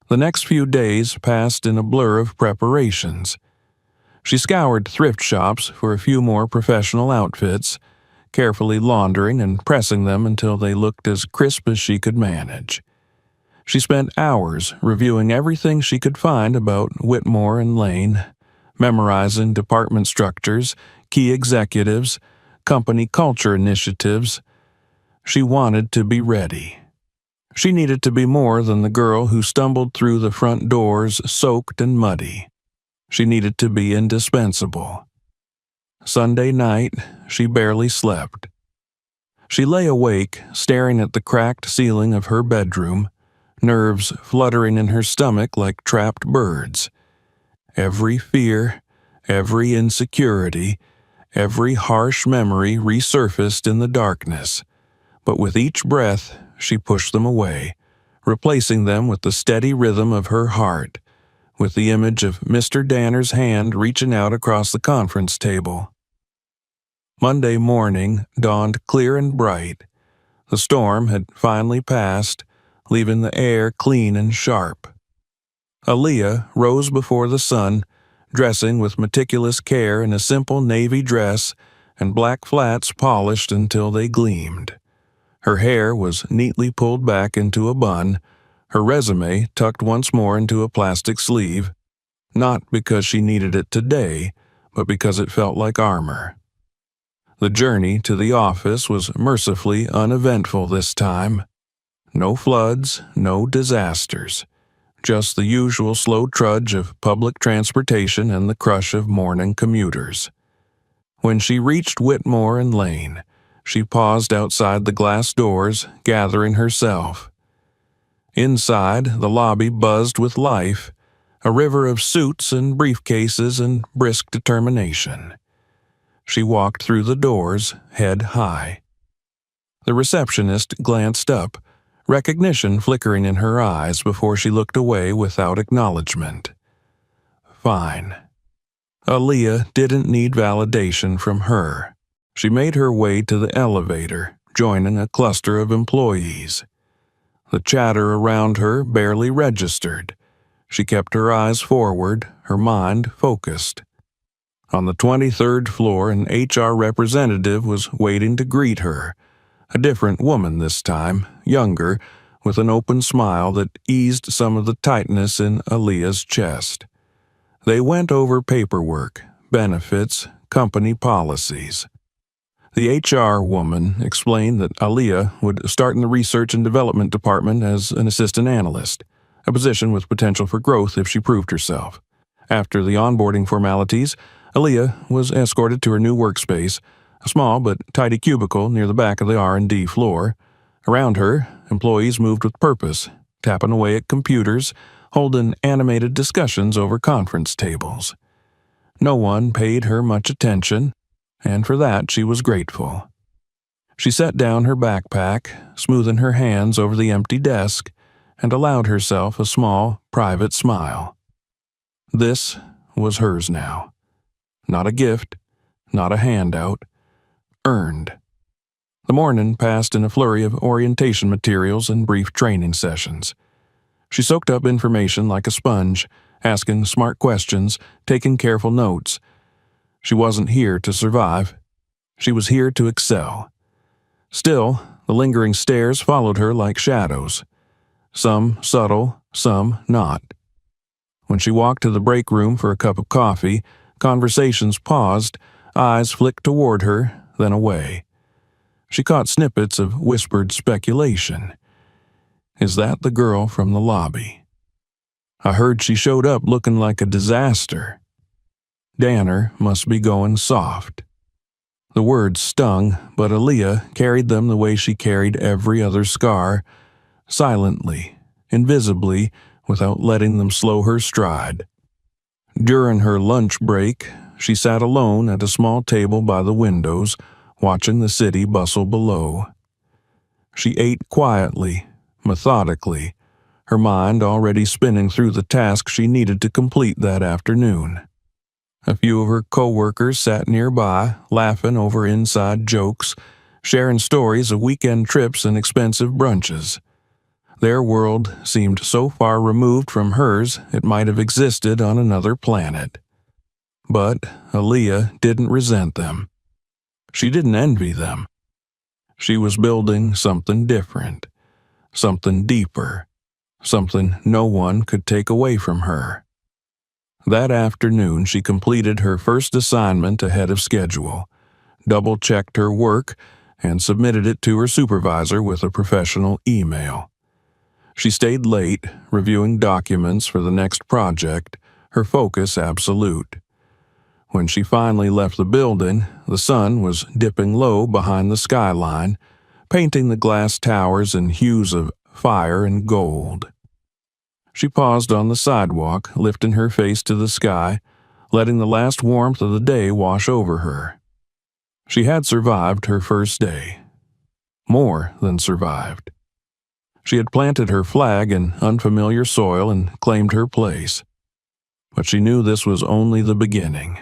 The next few days passed in a blur of preparations. She scoured thrift shops for a few more professional outfits, carefully laundering and pressing them until they looked as crisp as she could manage. She spent hours reviewing everything she could find about Whitmore and Lane, memorizing department structures, key executives, company culture initiatives. She wanted to be ready. She needed to be more than the girl who stumbled through the front doors soaked and muddy. She needed to be indispensable. Sunday night, she barely slept. She lay awake, staring at the cracked ceiling of her bedroom, nerves fluttering in her stomach like trapped birds. Every fear, every insecurity, every harsh memory resurfaced in the darkness, but with each breath she pushed them away, replacing them with the steady rhythm of her heart, with the image of Mr. Danner's hand reaching out across the conference table. Monday morning dawned clear and bright. The storm had finally passed, leaving the air clean and sharp. Aaliyah rose before the sun, dressing with meticulous care in a simple navy dress and black flats polished until they gleamed. Her hair was neatly pulled back into a bun, her resume tucked once more into a plastic sleeve, not because she needed it today, but because it felt like armor. The journey to the office was mercifully uneventful this time. No floods, no disasters. Just the usual slow trudge of public transportation and the crush of morning commuters. When she reached Whitmore and Lane, she paused outside the glass doors, gathering herself. Inside, the lobby buzzed with life, a river of suits and briefcases and brisk determination. She walked through the doors, head high. The receptionist glanced up, recognition flickering in her eyes before she looked away without acknowledgement. Fine. Aaliyah didn't need validation from her. She made her way to the elevator, joining a cluster of employees. The chatter around her barely registered. She kept her eyes forward, her mind focused. On the 23rd floor, an HR representative was waiting to greet her. A different woman this time, younger, with an open smile that eased some of the tightness in Aaliyah's chest. They went over paperwork, benefits, company policies. The HR woman explained that Aaliyah would start in the research and development department as an assistant analyst, a position with potential for growth if she proved herself. After the onboarding formalities, Aaliyah was escorted to her new workspace, a small but tidy cubicle near the back of the R&D floor. Around her, employees moved with purpose, tapping away at computers, holding animated discussions over conference tables. No one paid her much attention, and for that she was grateful. She set down her backpack, smoothing her hands over the empty desk, and allowed herself a small, private smile. This was hers now. Not a gift, not a handout. Earned. The morning passed in a flurry of orientation materials and brief training sessions. She soaked up information like a sponge, asking smart questions, taking careful notes. She wasn't here to survive. She was here to excel. Still, the lingering stares followed her like shadows. Some subtle, some not. When she walked to the break room for a cup of coffee, conversations paused, eyes flicked toward her, then away. She caught snippets of whispered speculation. Is that the girl from the lobby? I heard she showed up looking like a disaster. Danner must be going soft. The words stung, but Aaliyah carried them the way she carried every other scar, silently, invisibly, without letting them slow her stride. During her lunch break, she sat alone at a small table by the windows, watching the city bustle below. She ate quietly, methodically, her mind already spinning through the task she needed to complete that afternoon. A few of her co-workers sat nearby, laughing over inside jokes, sharing stories of weekend trips and expensive brunches. Their world seemed so far removed from hers it might have existed on another planet. But Aaliyah didn't resent them. She didn't envy them. She was building something different, something deeper, something no one could take away from her. That afternoon, she completed her first assignment ahead of schedule, double-checked her work, and submitted it to her supervisor with a professional email. She stayed late, reviewing documents for the next project, her focus absolute. When she finally left the building, the sun was dipping low behind the skyline, painting the glass towers in hues of fire and gold. She paused on the sidewalk, lifting her face to the sky, letting the last warmth of the day wash over her. She had survived her first day. More than survived. She had planted her flag in unfamiliar soil and claimed her place. But she knew this was only the beginning.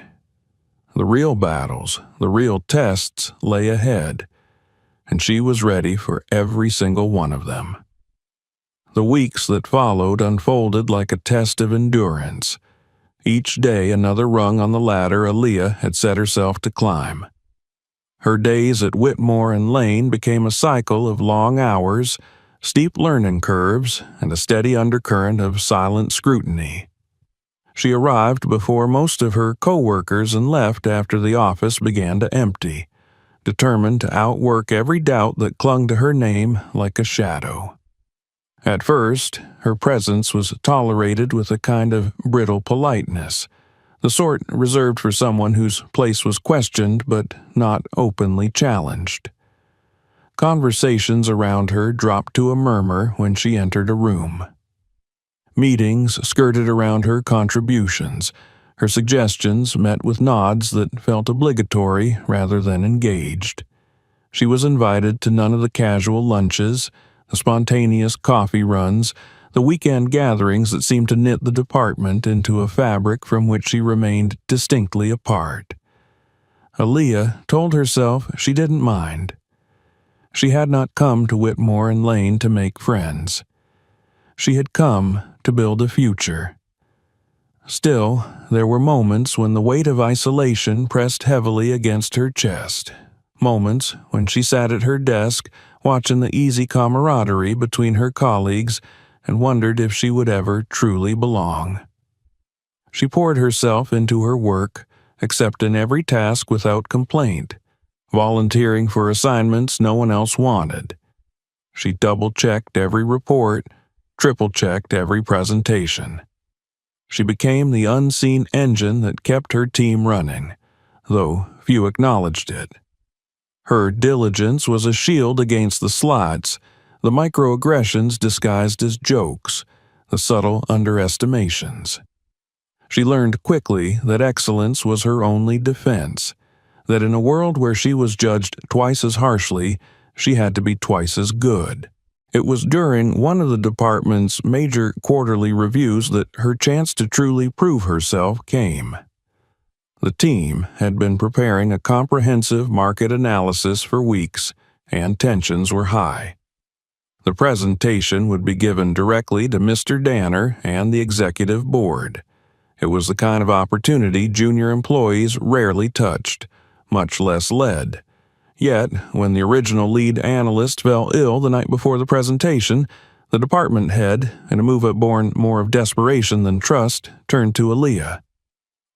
The real battles, the real tests lay ahead, and she was ready for every single one of them. The weeks that followed unfolded like a test of endurance. Each day another rung on the ladder Aaliyah had set herself to climb. Her days at Whitmore and Lane became a cycle of long hours, steep learning curves, and a steady undercurrent of silent scrutiny. She arrived before most of her co-workers and left after the office began to empty, determined to outwork every doubt that clung to her name like a shadow. At first, her presence was tolerated with a kind of brittle politeness, the sort reserved for someone whose place was questioned but not openly challenged. Conversations around her dropped to a murmur when she entered a room. Meetings skirted around her contributions, her suggestions met with nods that felt obligatory rather than engaged. She was invited to none of the casual lunches, the spontaneous coffee runs, the weekend gatherings that seemed to knit the department into a fabric from which she remained distinctly apart. Aaliyah told herself she didn't mind. She had not come to Whitmore and Lane to make friends. She had come to build a future. Still, there were moments when the weight of isolation pressed heavily against her chest. Moments when she sat at her desk, watching the easy camaraderie between her colleagues, and wondered if she would ever truly belong. She poured herself into her work, accepting every task without complaint, volunteering for assignments no one else wanted. She double-checked every report, triple-checked every presentation. She became the unseen engine that kept her team running, though few acknowledged it. Her diligence was a shield against the slights, the microaggressions disguised as jokes, the subtle underestimations. She learned quickly that excellence was her only defense, that in a world where she was judged twice as harshly, she had to be twice as good. It was during one of the department's major quarterly reviews that her chance to truly prove herself came. The team had been preparing a comprehensive market analysis for weeks, and tensions were high. The presentation would be given directly to Mr. Danner and the executive board. It was the kind of opportunity junior employees rarely touched, much less led. Yet, when the original lead analyst fell ill the night before the presentation, the department head, in a move born more of desperation than trust, turned to Aaliyah.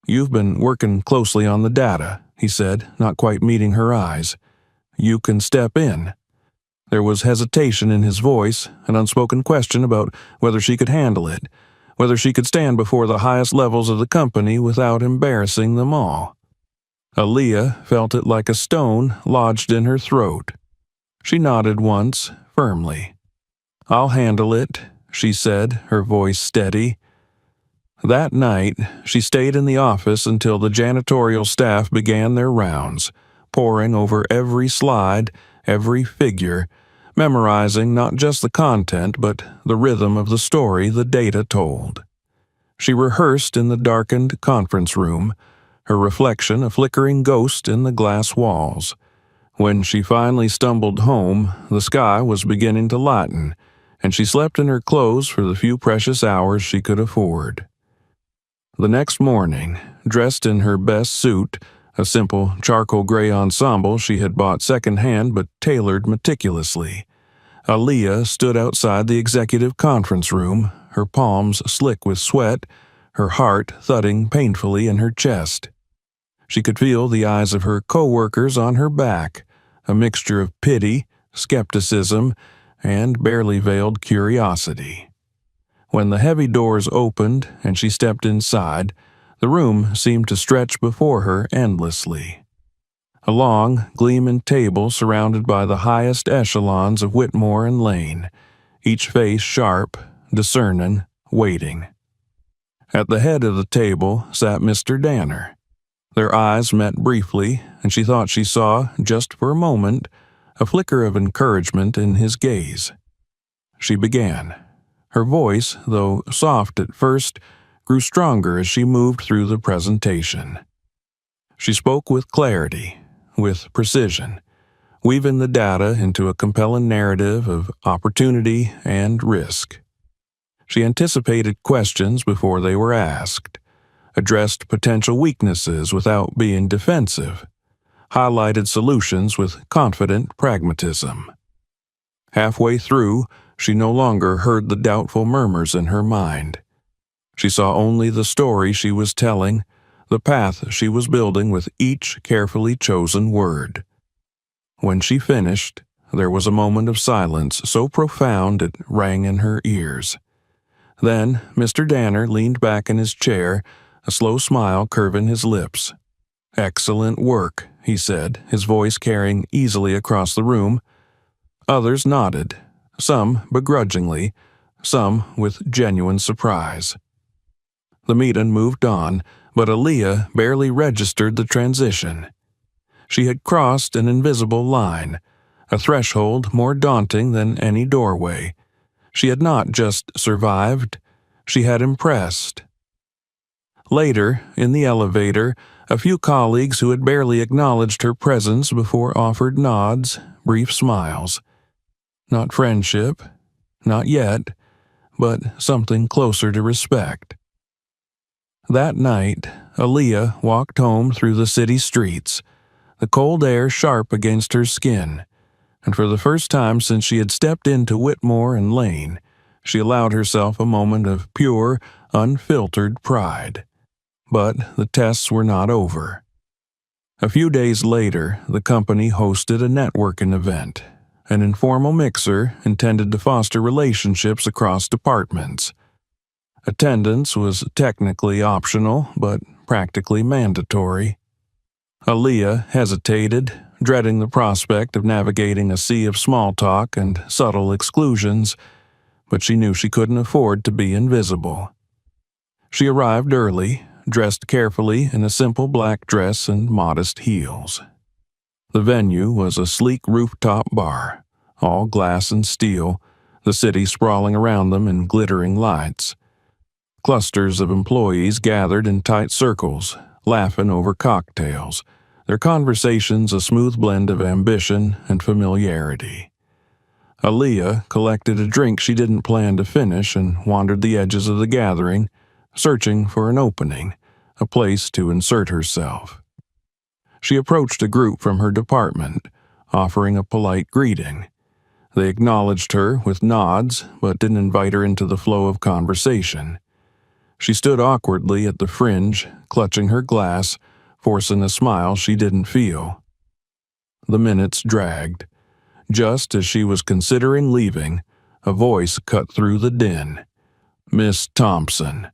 "You've been working closely on the data," he said, not quite meeting her eyes. "You can step in." There was hesitation in his voice, an unspoken question about whether she could handle it, whether she could stand before the highest levels of the company without embarrassing them all. Aaliyah felt it like a stone lodged in her throat. She nodded once, firmly. "I'll handle it," she said, her voice steady. That night, she stayed in the office until the janitorial staff began their rounds, poring over every slide, every figure, memorizing not just the content but the rhythm of the story the data told. She rehearsed in the darkened conference room, her reflection a flickering ghost in the glass walls. When she finally stumbled home, the sky was beginning to lighten, and she slept in her clothes for the few precious hours she could afford. The next morning, dressed in her best suit, a simple charcoal gray ensemble she had bought secondhand but tailored meticulously, Aaliyah stood outside the executive conference room, her palms slick with sweat, her heart thudding painfully in her chest. She could feel the eyes of her co-workers on her back, a mixture of pity, skepticism, and barely veiled curiosity. When the heavy doors opened and she stepped inside, the room seemed to stretch before her endlessly. A long, gleaming table surrounded by the highest echelons of Whitmore and Lane, each face sharp, discerning, waiting. At the head of the table sat Mr. Danner. Their eyes met briefly, and she thought she saw, just for a moment, a flicker of encouragement in his gaze. She began. Her voice, though soft at first, grew stronger as she moved through the presentation. She spoke with clarity, with precision, weaving the data into a compelling narrative of opportunity and risk. She anticipated questions before they were asked, addressed potential weaknesses without being defensive, highlighted solutions with confident pragmatism. Halfway through, she no longer heard the doubtful murmurs in her mind. She saw only the story she was telling, the path she was building with each carefully chosen word. When she finished, there was a moment of silence so profound it rang in her ears. Then Mr. Danner leaned back in his chair, a slow smile curving his lips. "Excellent work," he said, his voice carrying easily across the room. Others nodded, some begrudgingly, some with genuine surprise. The meeting moved on, but Aaliyah barely registered the transition. She had crossed an invisible line, a threshold more daunting than any doorway. She had not just survived, she had impressed. Later, in the elevator, a few colleagues who had barely acknowledged her presence before offered nods, brief smiles. Not friendship, not yet, but something closer to respect. That night, Aaliyah walked home through the city streets, the cold air sharp against her skin, and for the first time since she had stepped into Whitmore and Lane, she allowed herself a moment of pure, unfiltered pride. But the tests were not over. A few days later, the company hosted a networking event, an informal mixer intended to foster relationships across departments. Attendance was technically optional, but practically mandatory. Aaliyah hesitated, dreading the prospect of navigating a sea of small talk and subtle exclusions, but she knew she couldn't afford to be invisible. She arrived early, dressed carefully in a simple black dress and modest heels. The venue was a sleek rooftop bar, all glass and steel, the city sprawling around them in glittering lights. Clusters of employees gathered in tight circles, laughing over cocktails, their conversations a smooth blend of ambition and familiarity. Aaliyah collected a drink she didn't plan to finish and wandered the edges of the gathering, searching for an opening, a place to insert herself. She approached a group from her department, offering a polite greeting. They acknowledged her with nods, but didn't invite her into the flow of conversation. She stood awkwardly at the fringe, clutching her glass, forcing a smile she didn't feel. The minutes dragged. Just as she was considering leaving, a voice cut through the din. "Miss Thompson."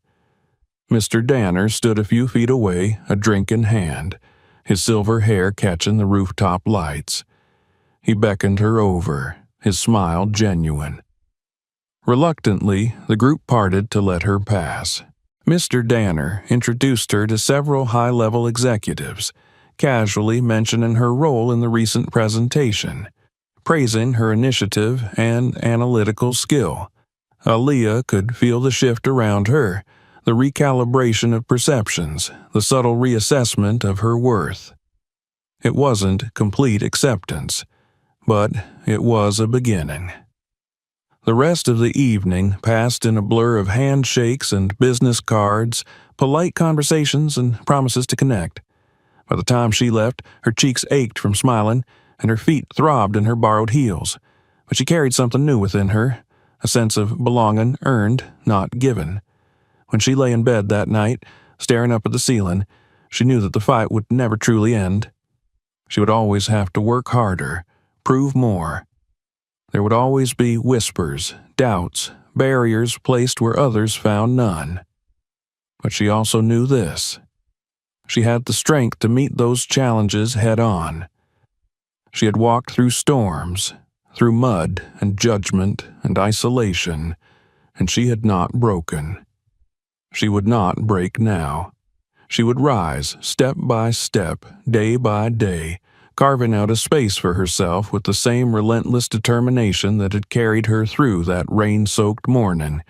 Mr. Danner stood a few feet away, a drink in hand, his silver hair catching the rooftop lights. He beckoned her over, his smile genuine. Reluctantly, the group parted to let her pass. Mr. Danner introduced her to several high-level executives, casually mentioning her role in the recent presentation, praising her initiative and analytical skill. Aaliyah could feel the shift around her, the recalibration of perceptions, the subtle reassessment of her worth. It wasn't complete acceptance, but it was a beginning. The rest of the evening passed in a blur of handshakes and business cards, polite conversations and promises to connect. By the time she left, her cheeks ached from smiling, and her feet throbbed in her borrowed heels. But she carried something new within her, a sense of belonging earned, not given. When she lay in bed that night, staring up at the ceiling, she knew that the fight would never truly end. She would always have to work harder, prove more. There would always be whispers, doubts, barriers placed where others found none. But she also knew this. She had the strength to meet those challenges head-on. She had walked through storms, through mud and judgment and isolation, and she had not broken. She would not break now. She would rise step by step, day by day, carving out a space for herself with the same relentless determination that had carried her through that rain-soaked morning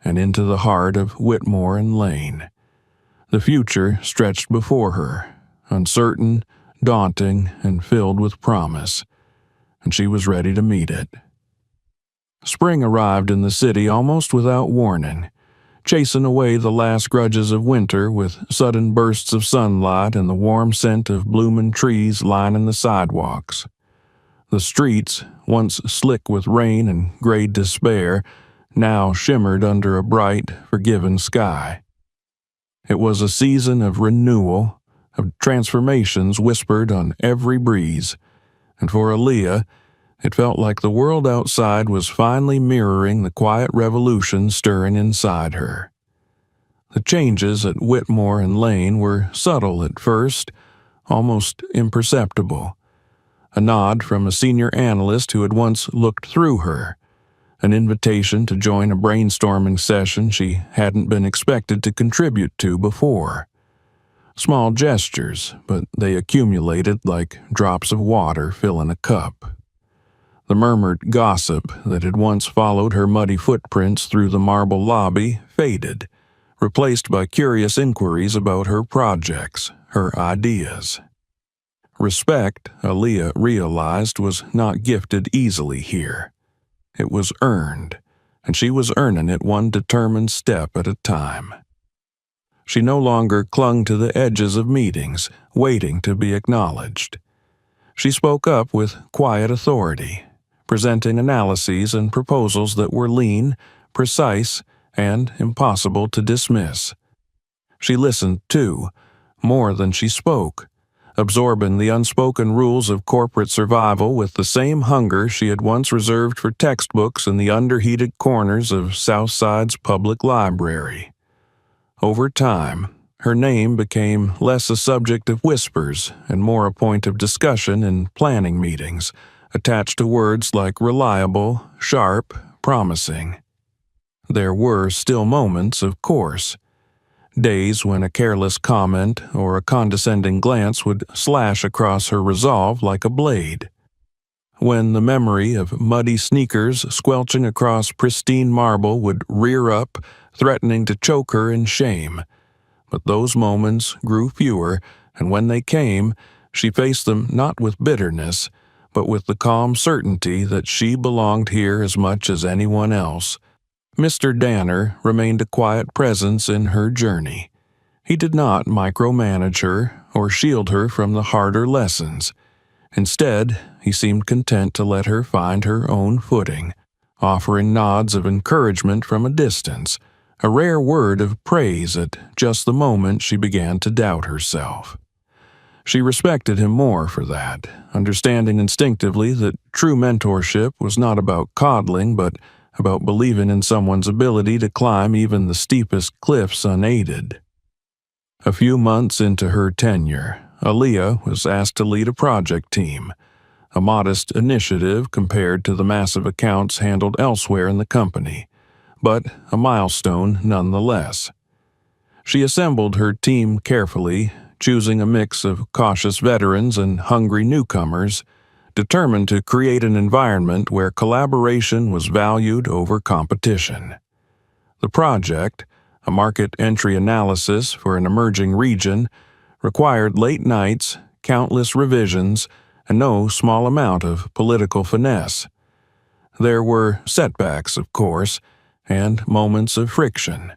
and into the heart of Whitmore and Lane. The future stretched before her, uncertain, daunting, and filled with promise, and she was ready to meet it. Spring arrived in the city almost without warning, chasing away the last grudges of winter with sudden bursts of sunlight and the warm scent of blooming trees lining the sidewalks. The streets, once slick with rain and gray despair, now shimmered under a bright, forgiving sky. It was a season of renewal, of transformations whispered on every breeze, and for Aaliyah, it felt like the world outside was finally mirroring the quiet revolution stirring inside her. The changes at Whitmore and Lane were subtle at first, almost imperceptible. A nod from a senior analyst who had once looked through her, an invitation to join a brainstorming session she hadn't been expected to contribute to before. Small gestures, but they accumulated like drops of water filling a cup. The murmured gossip that had once followed her muddy footprints through the marble lobby faded, replaced by curious inquiries about her projects, her ideas. Respect, Aaliyah realized, was not gifted easily here. It was earned, and she was earning it one determined step at a time. She no longer clung to the edges of meetings, waiting to be acknowledged. She spoke up with quiet authority, presenting analyses and proposals that were lean, precise, and impossible to dismiss. She listened, too, more than she spoke, absorbing the unspoken rules of corporate survival with the same hunger she had once reserved for textbooks in the underheated corners of Southside's public library. Over time, her name became less a subject of whispers and more a point of discussion in planning meetings, attached to words like reliable, sharp, promising. There were still moments, of course. Days when a careless comment or a condescending glance would slash across her resolve like a blade. When the memory of muddy sneakers squelching across pristine marble would rear up, threatening to choke her in shame. But those moments grew fewer, and when they came, she faced them not with bitterness, but with the calm certainty that she belonged here as much as anyone else. Mr. Danner remained a quiet presence in her journey. He did not micromanage her or shield her from the harder lessons. Instead, he seemed content to let her find her own footing, offering nods of encouragement from a distance, a rare word of praise at just the moment she began to doubt herself. She respected him more for that, understanding instinctively that true mentorship was not about coddling, but about believing in someone's ability to climb even the steepest cliffs unaided. A few months into her tenure, Aaliyah was asked to lead a project team, a modest initiative compared to the massive accounts handled elsewhere in the company, but a milestone nonetheless. She assembled her team carefully, choosing a mix of cautious veterans and hungry newcomers, determined to create an environment where collaboration was valued over competition. The project, a market entry analysis for an emerging region, required late nights, countless revisions, and no small amount of political finesse. There were setbacks, of course, and moments of friction,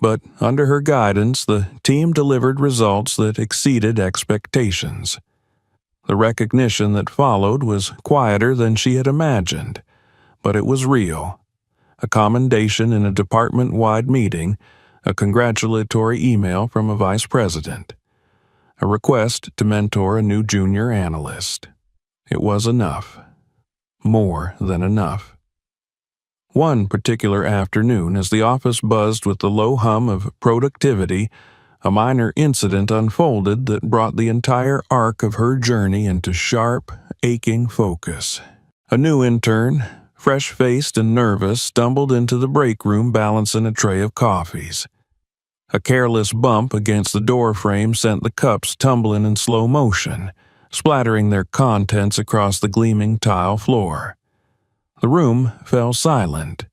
but under her guidance the team delivered results that exceeded expectations. The recognition that followed was quieter than she had imagined, but it was real. A commendation in a department-wide meeting, a congratulatory email from a vice president, a request to mentor a new junior analyst. It was enough. More than enough. One particular afternoon, as the office buzzed with the low hum of productivity, a minor incident unfolded that brought the entire arc of her journey into sharp, aching focus. A new intern, fresh-faced and nervous, stumbled into the break room balancing a tray of coffees. A careless bump against the door frame sent the cups tumbling in slow motion, splattering their contents across the gleaming tile floor. The room fell silent,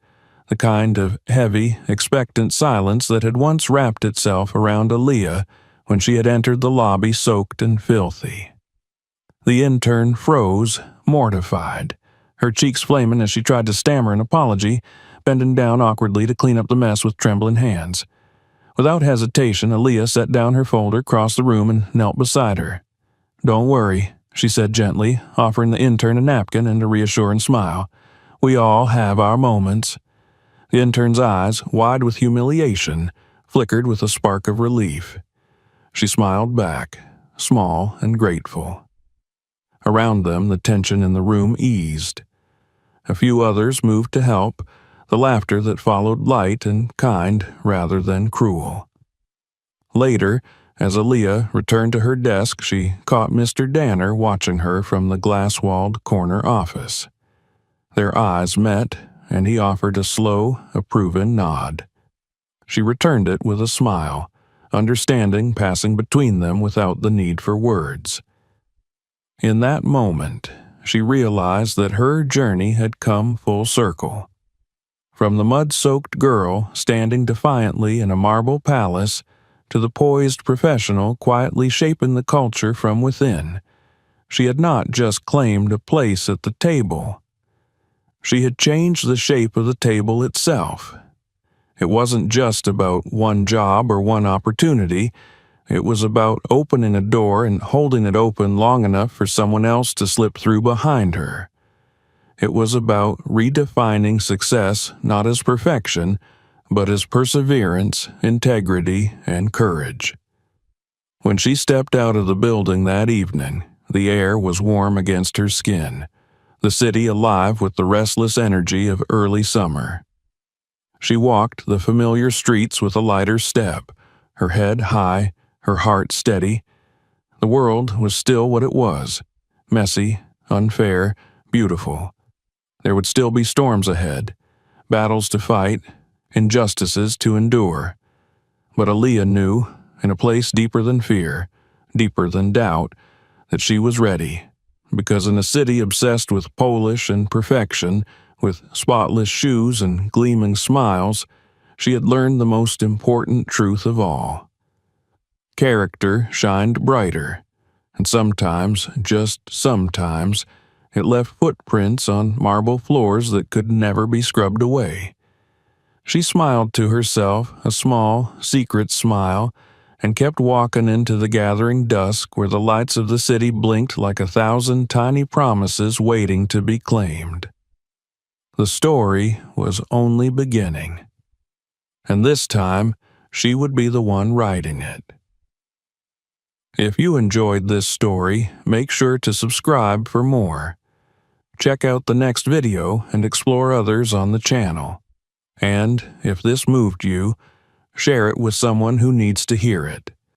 the kind of heavy, expectant silence that had once wrapped itself around Aaliyah when she had entered the lobby soaked and filthy. The intern froze, mortified, her cheeks flaming as she tried to stammer an apology, bending down awkwardly to clean up the mess with trembling hands. Without hesitation, Aaliyah set down her folder, crossed the room, and knelt beside her. "Don't worry," she said gently, offering the intern a napkin and a reassuring smile. "We all have our moments." The intern's eyes, wide with humiliation, flickered with a spark of relief. She smiled back, small and grateful. Around them, the tension in the room eased. A few others moved to help, the laughter that followed light and kind rather than cruel. Later, as Aaliyah returned to her desk, she caught Mr. Danner watching her from the glass-walled corner office. Their eyes met, and he offered a slow, approving nod. She returned it with a smile, understanding passing between them without the need for words. In that moment, she realized that her journey had come full circle. From the mud-soaked girl standing defiantly in a marble palace to the poised professional quietly shaping the culture from within, she had not just claimed a place at the table. She had changed the shape of the table itself. It wasn't just about one job or one opportunity. It was about opening a door and holding it open long enough for someone else to slip through behind her. It was about redefining success not as perfection, but as perseverance, integrity, and courage. When she stepped out of the building that evening, the air was warm against her skin, the city alive with the restless energy of early summer. She walked the familiar streets with a lighter step, her head high, her heart steady. The world was still what it was, messy, unfair, beautiful. There would still be storms ahead, battles to fight, injustices to endure. But Aaliyah knew, in a place deeper than fear, deeper than doubt, that she was ready, because in a city obsessed with polish and perfection, with spotless shoes and gleaming smiles, she had learned the most important truth of all. Character shined brighter, and sometimes, just sometimes, it left footprints on marble floors that could never be scrubbed away. She smiled to herself, a small, secret smile, and kept walking into the gathering dusk where the lights of the city blinked like 1,000 tiny promises waiting to be claimed. The story was only beginning, and this time she would be the one writing it. If you enjoyed this story, make sure to subscribe for more. Check out the next video and explore others on the channel. And if this moved you, share it with someone who needs to hear it.